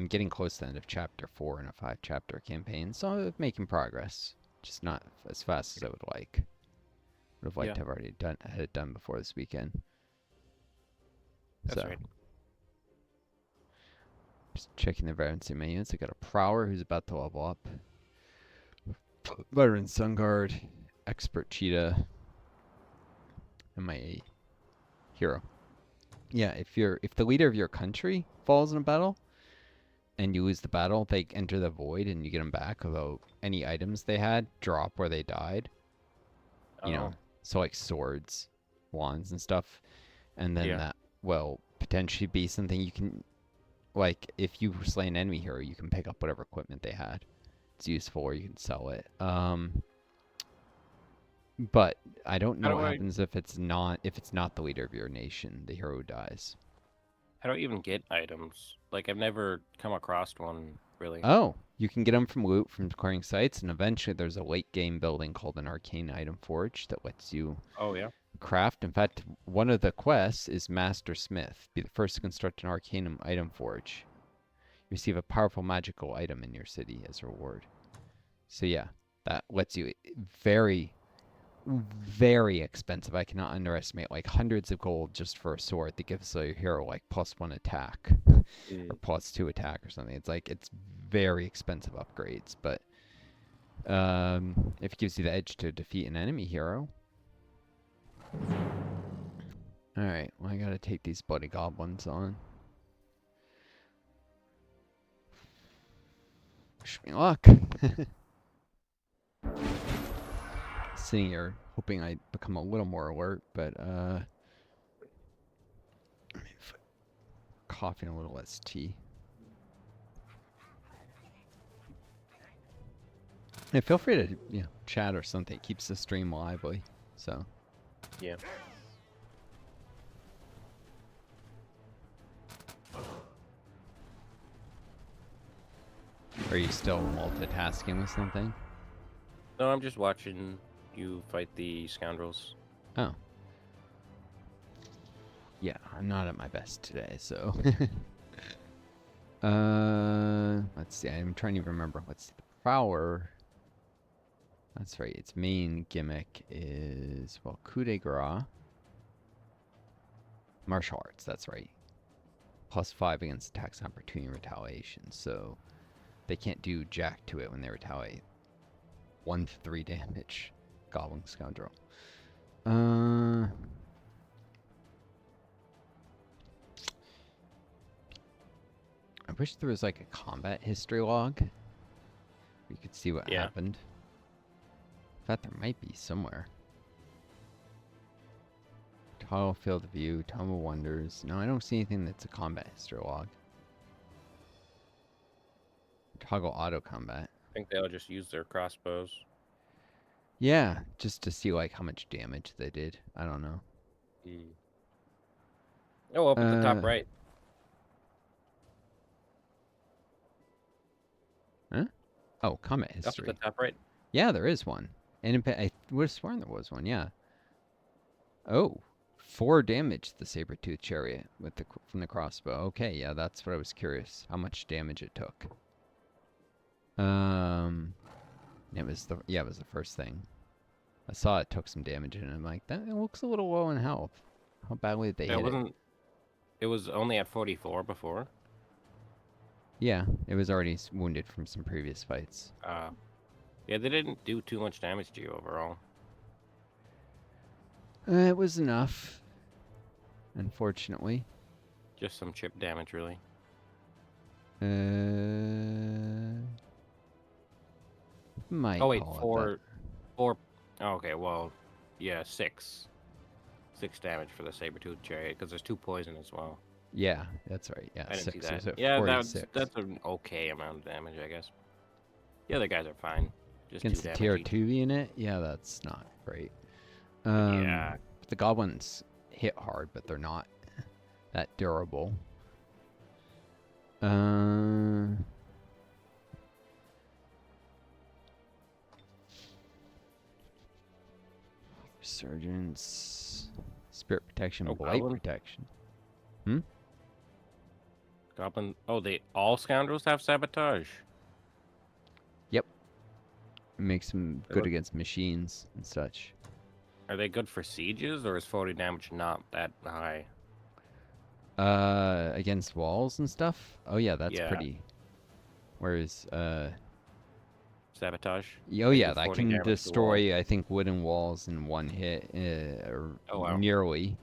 getting close to the end of chapter 4 in a 5-chapter campaign, so I'm making progress. Just not as fast as I would like. Would have liked to have already had it done before this weekend. That's right. Just checking the variance in my units. I got a Prowler who's about to level up. Veteran Sun Guard, Expert Cheetah, and my hero. Yeah, if the leader of your country falls in a battle and you lose the battle, they enter the void and you get them back, although any items they had drop where they died. You know, so like swords, wands, and stuff. And then that will potentially be something you can, like, if you slay an enemy hero, you can pick up whatever equipment they had. It's useful, or you can sell it. But I don't know what happens if it's not the leader of your nation, the hero who dies. How do I even get items? Like, I've never come across one, really. Oh, you can get them from loot, from clearing sites, and eventually there's a late game building called an arcane item forge that lets you craft. In fact, one of the quests is Master Smith. Be the first to construct an arcane item forge. You receive a powerful magical item in your city as a reward. So yeah, that lets you very, very expensive. I cannot underestimate, like hundreds of gold just for a sword that gives a hero like +1 attack or +2 attack or something. It's like, it's very expensive upgrades, but if it gives you the edge to defeat an enemy hero. All right, well, I gotta take these bloody goblins on. Wish me luck. Sitting here hoping I become a little more alert, but coughing a little less tea. Yeah, feel free to chat or something. It keeps the stream lively. So yeah. Are you still multitasking with something? No, I'm just watching you fight the scoundrels. Oh. Yeah, I'm not at my best today, so. Let's see. I'm trying to remember. What's the Prowler? That's right. Its main gimmick is, well, coup de grace. Martial arts, that's right. +5 against attacks, opportunity, and retaliation. So they can't do jack to it when they retaliate. 1 to 3 damage. Goblin Scoundrel. I wish there was like a combat history log. You could see what happened. In fact, there might be somewhere. Toggle field of view, Tome of Wonders. No, I don't see anything that's a combat history log. Toggle auto combat. I think they all just use their crossbows. Yeah, just to see like how much damage they did. I don't know. Oh, up at the top right. Huh? Oh, combat history. Up at the top right. Yeah, there is one. And I would have sworn there was one, yeah. Oh, 4 damage the saber-tooth chariot with from the crossbow. Okay, yeah, that's what I was curious. How much damage it took. It was the first thing. I saw it took some damage and I'm like, that looks a little low in health. How badly did they hit it? It was only at 44 before. Yeah, it was already wounded from some previous fights. Yeah, they didn't do too much damage to you overall. It was enough, unfortunately. Just some chip damage, really. Might. Oh wait, four. Oh, okay, well, yeah, 6 damage for the saber-tooth chariot because there's 2 poison as well. Yeah, that's right. Yeah, I didn't 6. see that. So Yeah, 46. that's an okay amount of damage, I guess. The other guys are fine. Just Against 2 the damage TR2 unit, yeah, that's not great. Yeah. The goblins hit hard, but they're not that durable. Resurgence, spirit protection, blight protection. Goblin. Oh, all scoundrels have sabotage. Yep. Makes them good against machines and such. Are they good for sieges, or is 40 damage not that high? Against walls and stuff? Oh yeah, that's pretty. Whereas, sabotage? Oh yeah, that can destroy, I think, wooden walls in 1 hit, wow. nearly.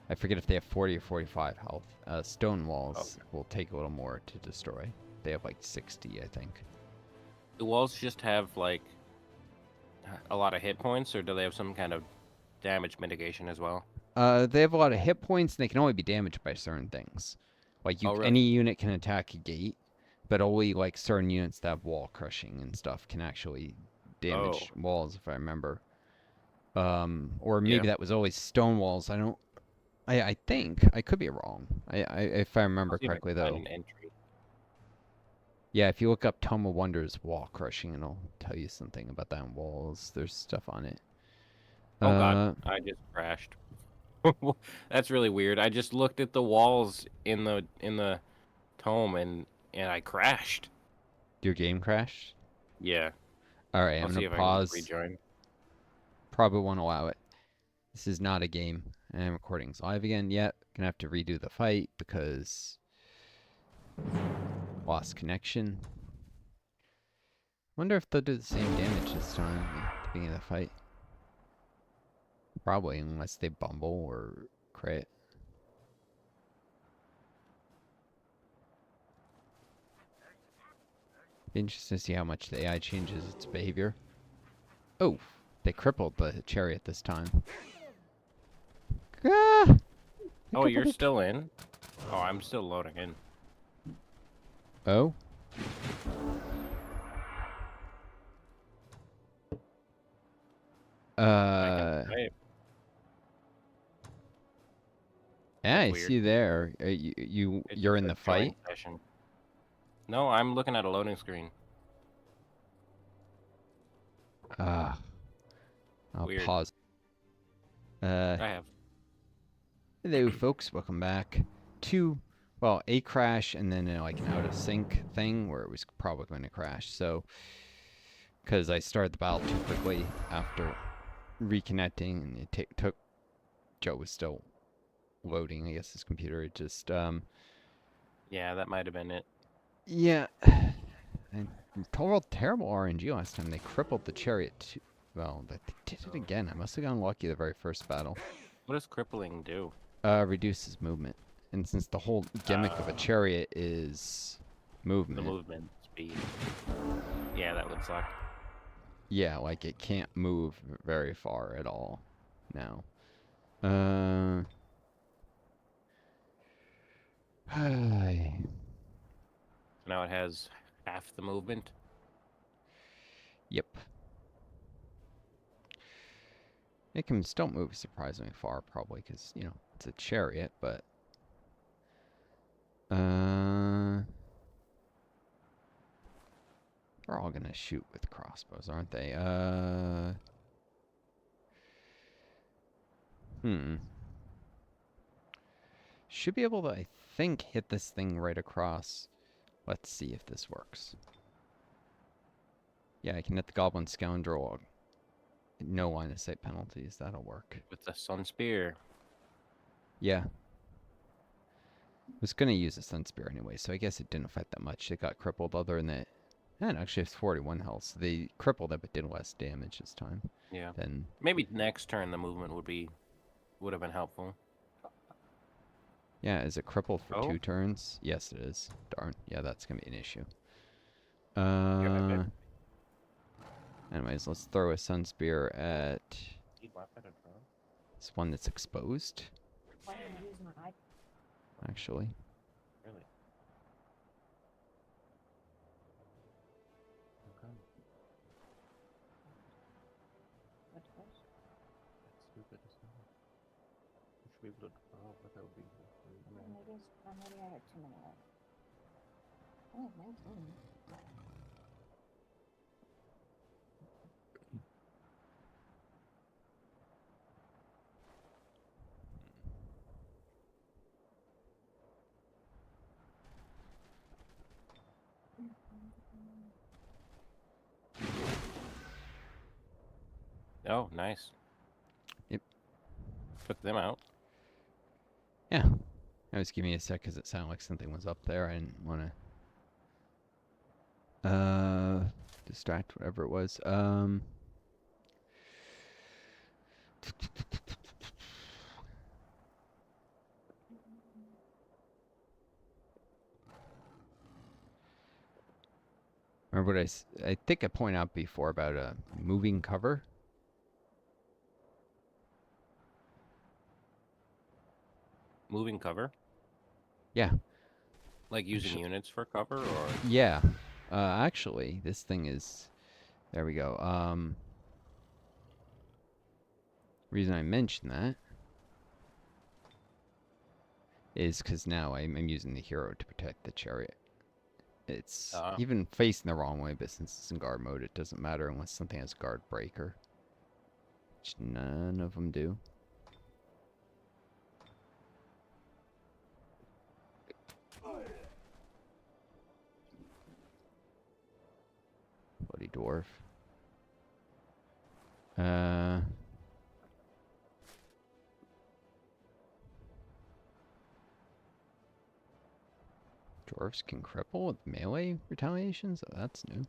I forget if they have 40 or 45 health. Stone walls will take a little more to destroy. They have like 60, I think. Do walls just have like a lot of hit points, or do they have some kind of damage mitigation as well? They have a lot of hit points, and they can only be damaged by certain things. Like any unit can attack a gate, but only like certain units that have wall crushing and stuff can actually damage walls, if I remember. Or maybe that was always stone walls. I think I could be wrong. If I remember correctly though. Yeah, if you look up Tome of Wonders wall crushing, it'll tell you something about that in walls. There's stuff on it. Oh god, I just crashed. That's really weird. I just looked at the walls in the tome and I crashed. Your game crashed? Yeah. All right, I'm gonna pause. Rejoin. Probably won't allow it. This is not a game, and recording's live again. Yet gonna have to redo the fight because lost connection. Wonder if they'll do the same damage this time at the beginning of the fight. Probably, unless they bumble or crit. Be interesting to see how much the AI changes its behavior. Oh, they crippled the chariot this time. Ah! Oh, you're still in? Oh, I'm still loading in. Oh? Yeah, I see there. You're in the fight? Session. No, I'm looking at a loading screen. Ah, I'll Weird. pause. Uh, I have. Hello, folks. Welcome back to, well, a crash and then like an out of sync thing where it was probably going to crash. So, because I started the battle too quickly after reconnecting, and it took. Joe was still loading. I guess his computer. It just Yeah, that might have been it. yeah. And total terrible RNG last time. They crippled the chariot. Well, they did it again. I must have gotten lucky the very first battle. What does crippling do? Reduces movement. And since the whole gimmick of a chariot is The movement, movement speed. Yeah, that would suck. yeah, like it can't move very far at all now. Hi. So now it has half the movement. Yep. It can still move surprisingly far, probably, because, you know, it's a chariot, but... They're all gonna shoot with crossbows, aren't they? Should be able to, I think, hit this thing right across. Let's see if this works. Yeah, I can hit the Goblin Scoundrel. No line of sight penalties. That'll work. With the Sun Spear. Yeah. Was going to use a Sun Spear anyway, so I guess it didn't affect that much. It got crippled other than that. And actually it's 41 health, so they crippled it but did less damage this time. Yeah. Then Maybe next turn the movement would have been helpful. yeah, is it crippled for Oh. 2 turns? Yes, it is. Darn. Yeah, that's going to be an issue. Yeah, Anyways, let's throw a Sun Spear at this one that's exposed. Actually. Really? Okay. That's stupid. You should be able to draw, but that would be. Maybe I had too many left. Oh, 19. Oh, nice. Yep. Took them out. Yeah. I was giving you a sec because it sounded like something was up there. I didn't want to distract whatever it was. Remember what I think I pointed out before about a moving cover? Moving cover? Yeah. Like using units for cover, or? Yeah. Actually, this thing is... There we go. Reason I mentioned that is because now I'm using the hero to protect the chariot. It's even facing the wrong way, but since it's in guard mode, it doesn't matter unless something has guard breaker. Which none of them do. Bloody dwarf. Dwarves can cripple with melee retaliations? Oh, that's new.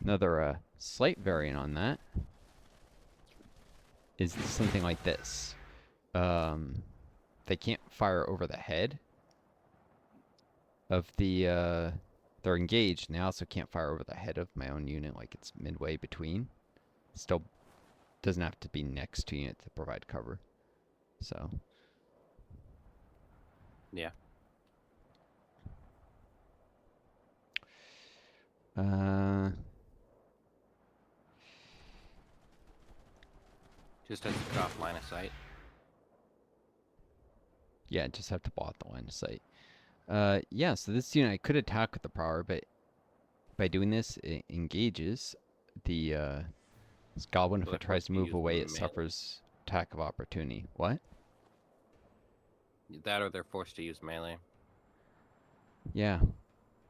Another slight variant on that is something like this. They can't fire over the head of the, they're engaged, and they also can't fire over the head of my own unit, like it's midway between. Still doesn't have to be next to unit to provide cover. So. Yeah. Just has to cut off line of sight. Yeah, just have to block the line of sight. Yeah, so this unit I could attack with the power, but by doing this, it engages the this goblin. So If it they're tries forced to to move use away, it melee. suffers attack of opportunity. What? That or they're forced to use melee. Yeah.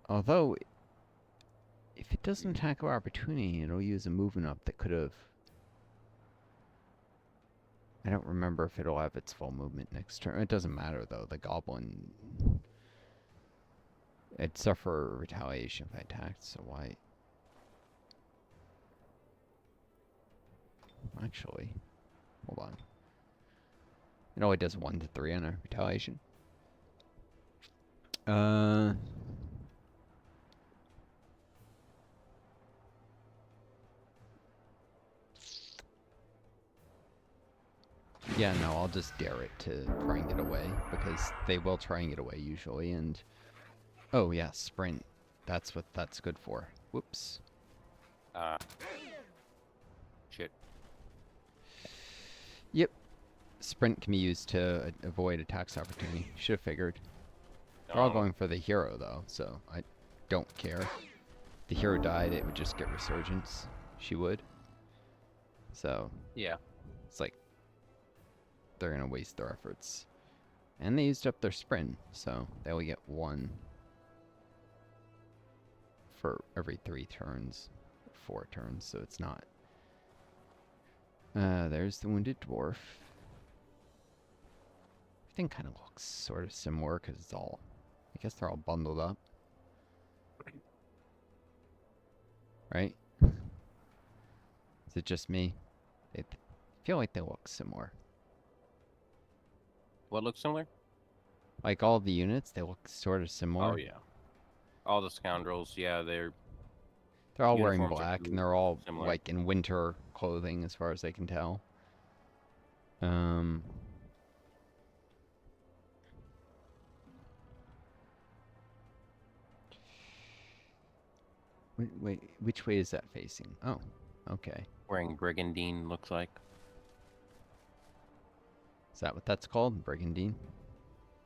Although, if it doesn't attack of opportunity, it'll use a movement up that could have. I don't remember if it'll have its full movement next turn. It doesn't matter though. The goblin, it'd suffer retaliation if I attacked. So why? Actually, hold on. It only does 1 to 3 on a retaliation. Yeah, no, I'll just dare it to try and get away, because they will try and get away usually, and... Oh, yeah, sprint. That's what that's good for. Whoops. Shit. Yep. Sprint can be used to avoid attacks opportunity. Should have figured. They're all going for the hero, though, so I don't care. If the hero died, it would just get resurgence. She would. So, Yeah. it's like... they're gonna waste their efforts. And they used up their sprint, so they only get 1 for every 3 turns, 4 turns, so it's not. There's the wounded dwarf. Everything kind of looks sort of similar because it's all, I guess they're all bundled up. Right? Is it just me? I feel like they look similar. What looks similar? Like all the units, they look sort of similar. Oh yeah. All the scoundrels, yeah, they're They're all wearing uniforms are black, pretty and they're all similar. like in winter clothing, as far as I can tell. Wait, which way is that facing? Oh, okay. wearing brigandine looks like. Is that what that's called? Brigandine?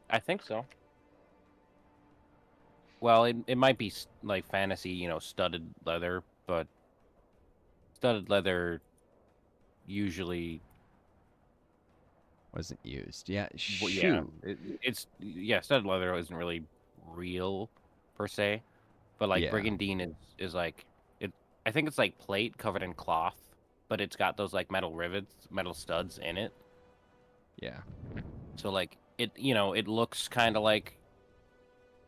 I think so. Well, it might be like fantasy, studded leather, but studded leather usually, Wasn't used. Yeah, well, shoot. it's studded leather isn't really real per se, but like Yeah. brigandine is like it. I think it's like plate covered in cloth, but it's got those like metal rivets, metal studs in it. Yeah. So like it looks kind of like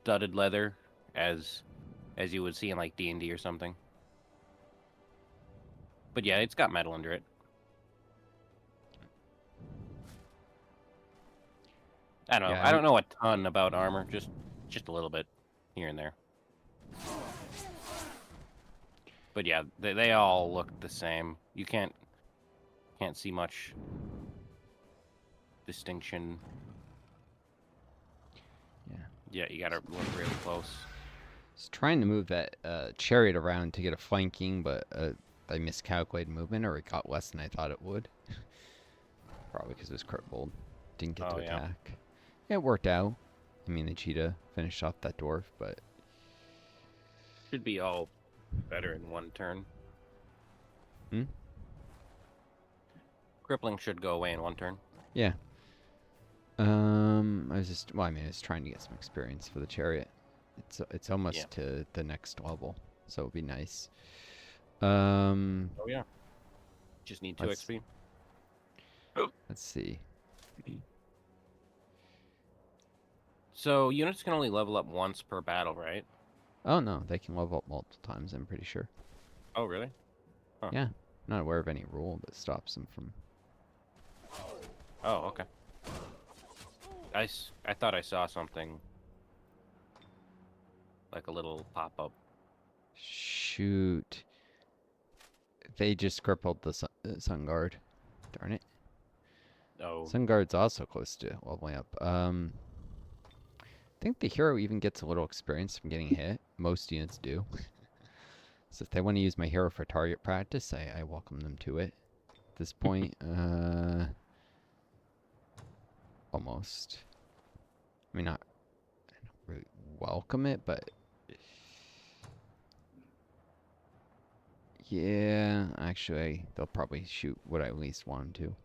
studded leather as you would see in like D&D or something. But yeah, it's got metal under it. I don't know. Yeah, I don't know a ton about armor, just a little bit here and there. But yeah, they all look the same. You can't see much distinction. Yeah. Yeah, you gotta look really close. I was trying to move that chariot around to get a flanking, but I miscalculated movement, or it got less than I thought it would. Probably because it was crippled. Didn't get to Oh, yeah. attack. Yeah, it worked out. I mean, the cheetah finished off that dwarf, but... Should be all better in one turn. Hmm? Crippling should go away in one turn. Yeah. I was just... Well, I mean, I was trying to get some experience for the chariot. It's almost to the next level, so it'd be nice. Oh yeah. Just need 2 Let's- XP. Let's see. So units can only level up once per battle, right? Oh, no, they can level up multiple times, I'm pretty sure. Oh really? Huh. Yeah. Not aware of any rule that stops them from... Oh, okay. I thought I saw something like a little pop-up. Shoot. They just crippled the Sun Guard. Darn it. Oh, Sun Guard's also close to leveling up. I think the hero even gets a little experience from getting hit. Most units do. So if they want to use my hero for target practice, I welcome them to it. at this point. Almost. I mean, I don't really welcome it, but yeah, actually, they'll probably shoot what I at least want them to.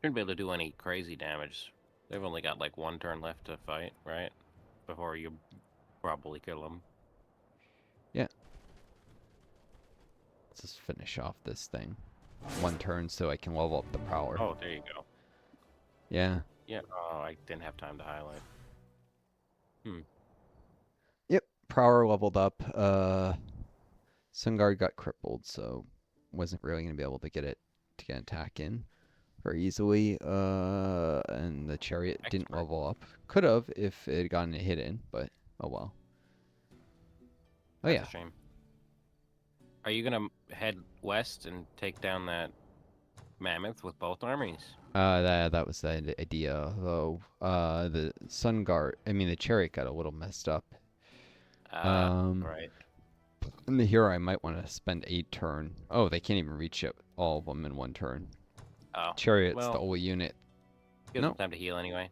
Shouldn't be able to do any crazy damage. They've only got like 1 turn left to fight, right? Before you probably kill them. Let's just finish off this thing. 1 turn so I can level up the prowler. Oh, there you go. Yeah. Yeah. Oh, I didn't have time to highlight. Yep. Prowler leveled up. Sun Guard got crippled, so wasn't really gonna be able to get an attack in very easily. And the chariot didn't Expert. level up. Could have if it had gotten a hit in, but oh well. Oh That's yeah. a shame. Are you gonna head west and take down that mammoth with both armies? That was the idea, though. The Sun Guard, I mean the chariot got a little messed up. Right. And the hero, I might want to spend 8 turn. Oh, they can't even reach it, all of them in 1 turn. Oh. Chariot's the Well, only unit. gives No. them time to heal anyway.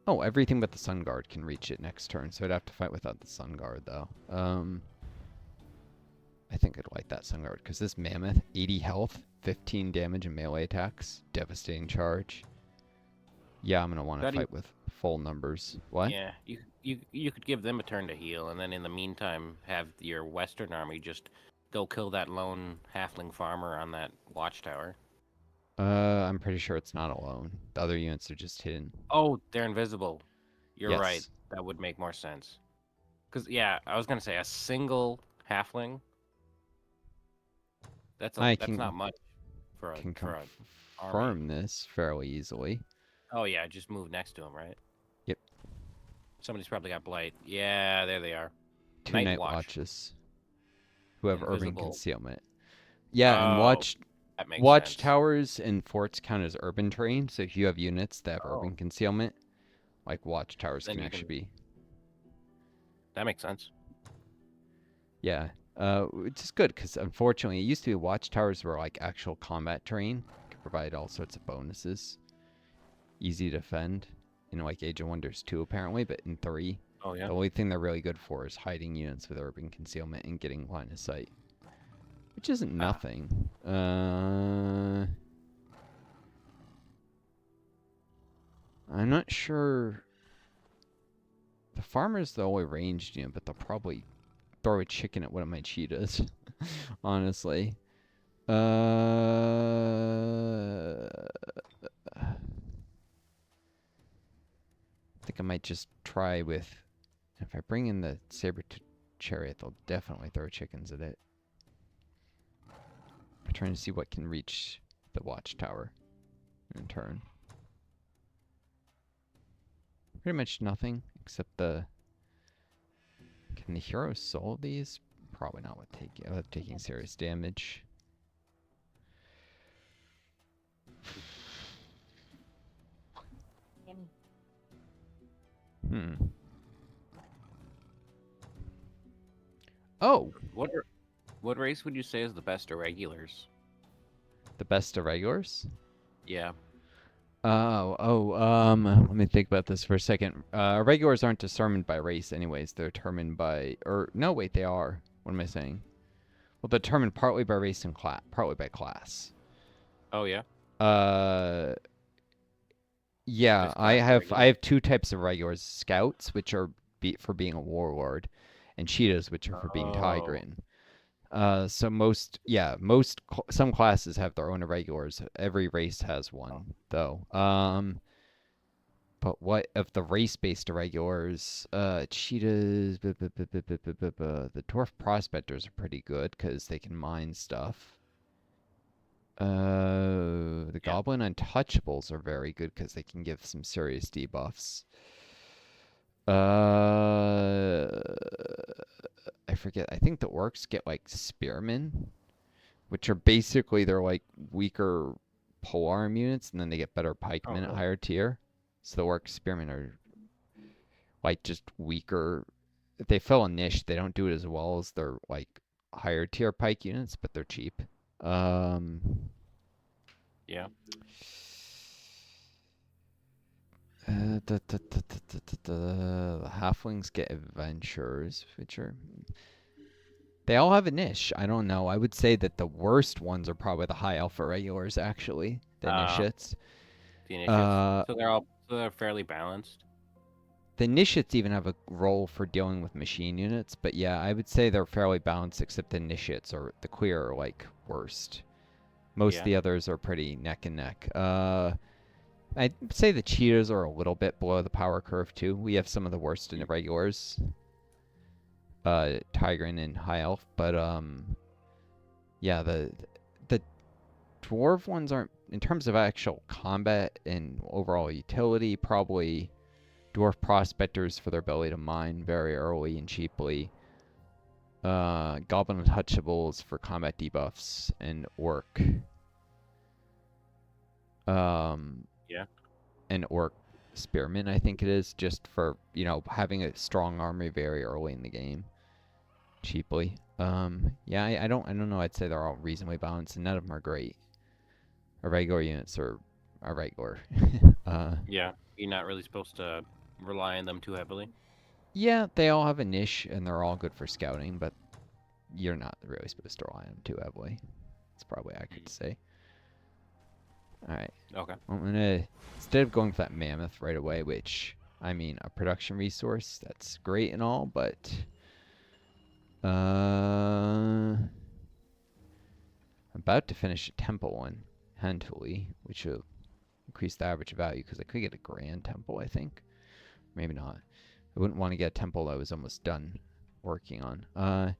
Oh, everything but the Sun Guard can reach it next turn, so I'd have to fight without the Sun Guard, though. I think I'd like that Sun Guard, because this Mammoth, 80 health, 15 damage and melee attacks, devastating charge. Yeah, I'm going to want to fight with full numbers. What? Yeah, you could give them a turn to heal, and then in the meantime have your Western army just go kill that lone halfling farmer on that watchtower. I'm pretty sure it's not alone. The other units are just hidden. Oh, they're invisible. You're Yes. right. That would make more sense. Because, yeah, I was going to say a single halfling. That's not much for a, Can for a army. confirm this fairly easily. Oh, yeah, just move next to him, right? Yep. Somebody's probably got Blight. Yeah, there they are. 2 Night Night Watch. Watches. Who have urban Invisible. concealment. Yeah, and That makes sense. watchtowers and forts count as urban terrain, so if you have units that have Oh. urban concealment, like watchtowers Then can you actually can- be. That makes sense. Yeah, which is good, because unfortunately it used to be watchtowers were like actual combat terrain. Could provide all sorts of bonuses. Easy to defend. In like Age of Wonders 2 apparently, but in 3, Oh, yeah. the only thing they're really good for is hiding units with urban concealment and getting line of sight. Which isn't nothing. I'm not sure. The farmer's the only ranged unit, but they'll probably throw a chicken at one of my cheetahs. Honestly. I think I might just try with. If I bring in the saber chariot, they'll definitely throw chickens at it. I'm trying to see what can reach the watchtower in turn. Pretty much nothing except the. Can the hero soul these? Probably not with taking serious damage. Gimme. Oh, What race would you say is the best irregulars? the best of regulars? Yeah. Let me think about this for a second. Regulars aren't determined by race anyways. They're determined by, or no, wait, they are. What am I saying? Well, they're determined partly by race and class, partly by class. Oh, yeah? Yeah, Just I class have 2 types of regulars: scouts, which are for being a warlord, and cheetahs, which are for being Tigran. So some classes have their own irregulars. Every race has one, though. But what of the race-based irregulars? Cheetahs, the dwarf prospectors are pretty good because they can mine stuff. The goblin untouchables are very good because they can give some serious debuffs. I forget. I think the orcs get like spearmen, which are basically they're like weaker polearm units, and then they get better pikemen at higher tier. So the orc spearmen are like just weaker they fill a niche. They don't do it as well as their like higher tier pike units, but they're cheap. Um, Yeah. the halflings get adventures, which are they all have a niche. I don't know. I would say that the worst ones are probably the high alpha regulars, actually. The initiates. The initiates. Uh, So they're fairly balanced. the initiates even have a role for dealing with machine units, but yeah, I would say they're fairly balanced, except the initiates or the queer are like worst. Most of Yeah. the others are pretty neck and neck. I'd say the cheetahs are a little bit below the power curve too. We have some of the worst in the regulars. Tigran and high elf, but yeah, the dwarf ones aren't in terms of actual combat and overall utility. Probably dwarf prospectors for their ability to mine very early and cheaply. Goblin untouchables for combat debuffs and orc. Yeah. And orc spearmen, I think it is, just for having a strong army very early in the game, cheaply. Yeah, I don't know. I'd say they're all reasonably balanced, and none of them are great. Our regular units are regular. Yeah. You're not really supposed to rely on them too heavily. Yeah, they all have a niche, and they're all good for scouting, but you're not really supposed to rely on them too heavily. It's probably accurate to say. All right. Okay. I'm gonna instead of going for that mammoth right away, which I mean a production resource, that's great and all, but I'm about to finish a temple one, handfully, which will increase the average value because I could get a grand temple, I think. Maybe not. I wouldn't want to get a temple I was almost done working on.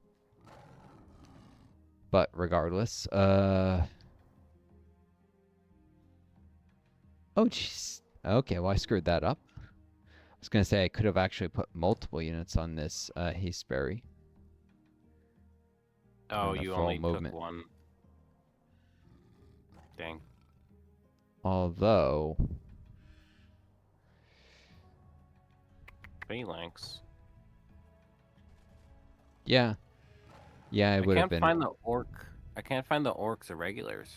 But regardless, oh jeez. Okay, well I screwed that up. I was gonna say I could have actually put multiple units on this hasteberry. Oh, The you full only movement. took one. Dang. Although, Phalanx. yeah, it I would have can't been. find the orc. I can't find the orcs irregulars.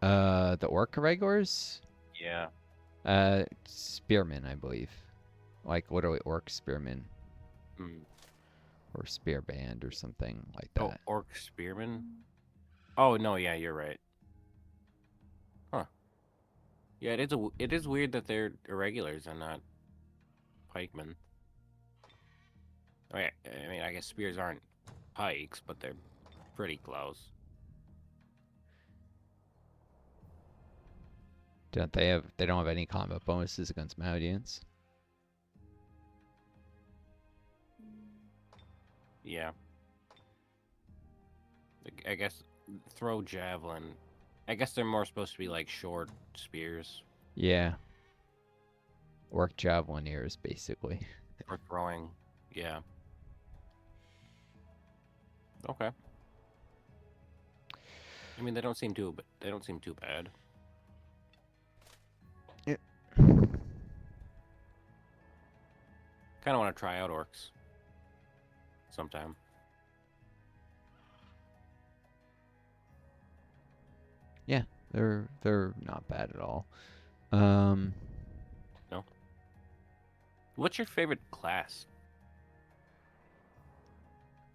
The orc regulars, Yeah. spearmen, I believe, like literally orc spearmen Hmm. or spear band or something like Oh, that. orc spearmen. Oh no, yeah, you're right. Huh. Yeah, it is weird that they're irregulars and not pikemen. Okay, I mean, I guess spears aren't pikes, but they're pretty close. Don't they have? They don't have any combat bonuses against Maudians. Yeah. I guess throw javelin. I guess they're more supposed to be like short spears Yeah, orc javelineers basically. for throwing. Yeah. Okay. I mean, they don't seem too bad. Yeah. Kind of want to try out orcs sometime. Yeah, they're not bad at all. No. What's your favorite class?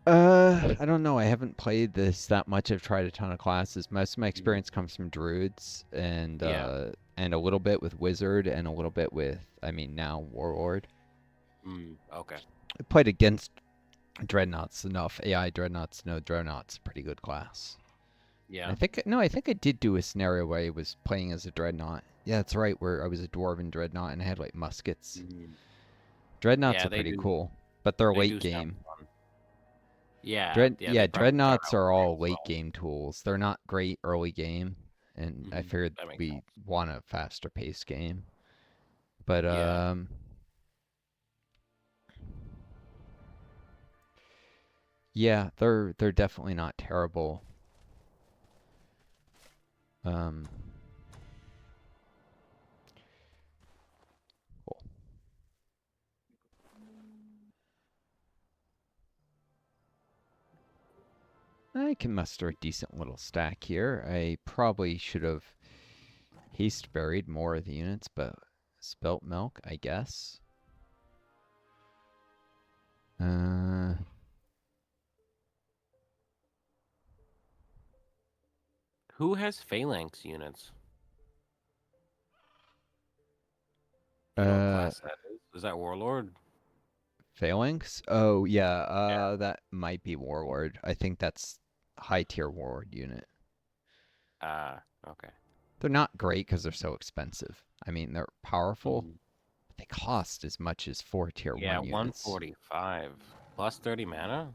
I don't know. I haven't played this that much. I've tried a ton of classes. Most of my experience comes from druids and Yeah. and a little bit with wizard and a little bit with now warlord. Okay. I played against dreadnoughts enough. AI dreadnoughts, no dreadnoughts, pretty good class. Yeah. I think I did do a scenario where I was playing as a dreadnought. Yeah, that's right. Where I was a dwarven dreadnought and I had like muskets. Dreadnoughts Yeah, are they pretty do. cool, but they're They late do sound game. fun. Yeah. Yeah. They probably start Dreadnoughts out are great all as late well. game tools. They're not great early game, and I figured That makes we sense. want a faster pace game. But Yeah. yeah, they're definitely not terrible. Um, cool. I can muster a decent little stack here. I probably should have haste buried more of the units, but spelt milk, I guess. Who has phalanx units? You know what class that is? Is that warlord? Phalanx? Oh, yeah, Yeah. that might be Warlord. I think that's high tier Warlord unit. Ah, okay. They're not great because they're so expensive. I mean, they're powerful. Mm. But they cost as much as 4 tier Yeah, 1 units. 145 plus 30 mana.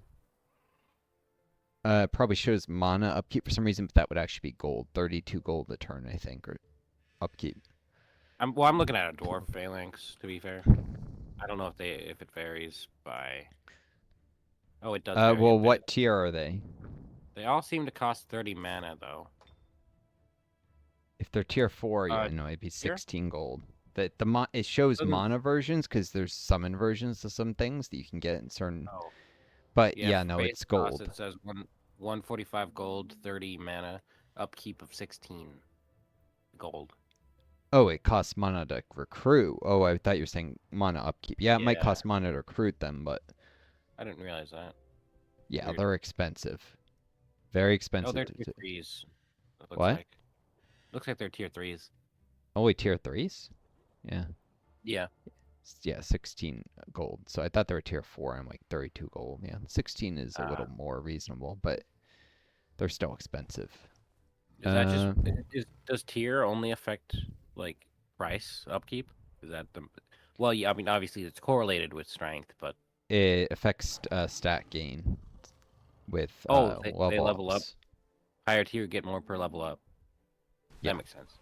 Probably shows mana upkeep for some reason, but that would actually be gold. 32 gold a turn, I think, or upkeep. I'm looking at a dwarf phalanx. To be fair, I don't know if it varies by. Oh, it does vary a Well, bit. what tier are they? They all seem to cost 30 mana though. If they're tier 4, yeah, Uh, no, it'd be Here 16 gold. It shows doesn't. mana versions because there's summon versions to some things that you can get in certain. Oh, But yeah. yeah, For no, base it's cost, gold. it says 145 gold, 30 mana, upkeep of 16 gold. Oh, it costs mana to recruit. Oh, I thought you were saying mana upkeep. Yeah, it might Yeah, cost mana to recruit them, but I didn't realize that. yeah, Weird. they're expensive. Very Oh, expensive. they're tier threes. It looks What? like. Looks like they're tier threes. Only tier 3s? Yeah. Yeah. Yeah, 16 gold. So I thought they were tier 4. I'm like 32 gold. Yeah, 16 is a Uh, little more reasonable, but they're still expensive. is that just Uh, does tier only affect like price upkeep? Is that the well? Yeah, I mean obviously it's correlated with strength, but it affects stat gain with they level level up. ups. Higher tier get more per level up. Yeah. That makes sense.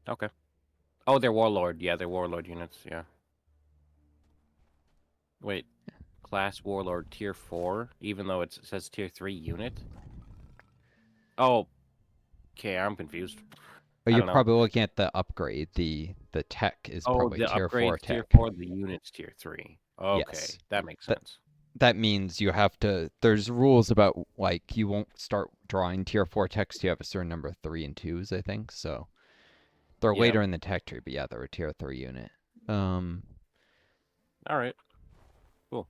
Okay. Oh, they're warlord. Yeah, they're warlord units. Yeah. Wait, class warlord tier 4, even though it says tier 3 unit. Oh, okay. I'm confused. Oh, I you're don't know. probably looking at the upgrade. The tech is Oh, probably the tier 4 upgrades tier tech. 4, the units tier 3. Okay, Yes. that makes That sense. that means you have to. There's rules about like you won't start drawing tier 4 techs. You have a certain number of 3 and 2s, I think. So they're Yeah. later in the tech tree, but yeah, they're a tier 3 unit. All right. Cool.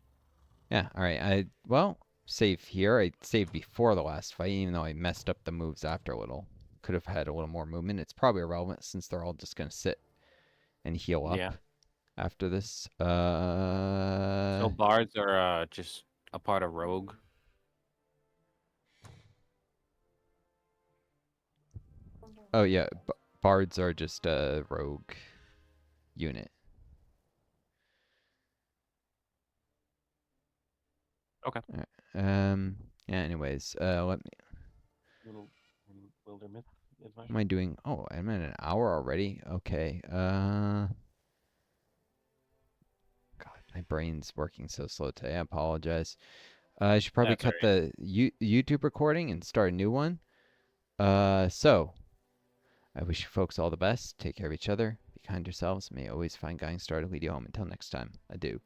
Yeah. All right. Well, save here. I saved before the last fight, even though I messed up the moves after a little. Could have had a little more movement. It's probably irrelevant since they're all just gonna sit and heal up Yeah. after this. So bards are just a part of rogue. Oh yeah, bards are just a rogue unit. Okay. All right. Yeah. Anyways, let me. Little wilderness What am I doing? Oh, I'm at an hour already. Okay. God, my brain's working so slow today. I apologize. I should probably That's all cut right. the YouTube recording and start a new one. So I wish you folks all the best. Take care of each other. Be kind to yourselves. May you always find guiding star to lead you home. Until next time, adieu.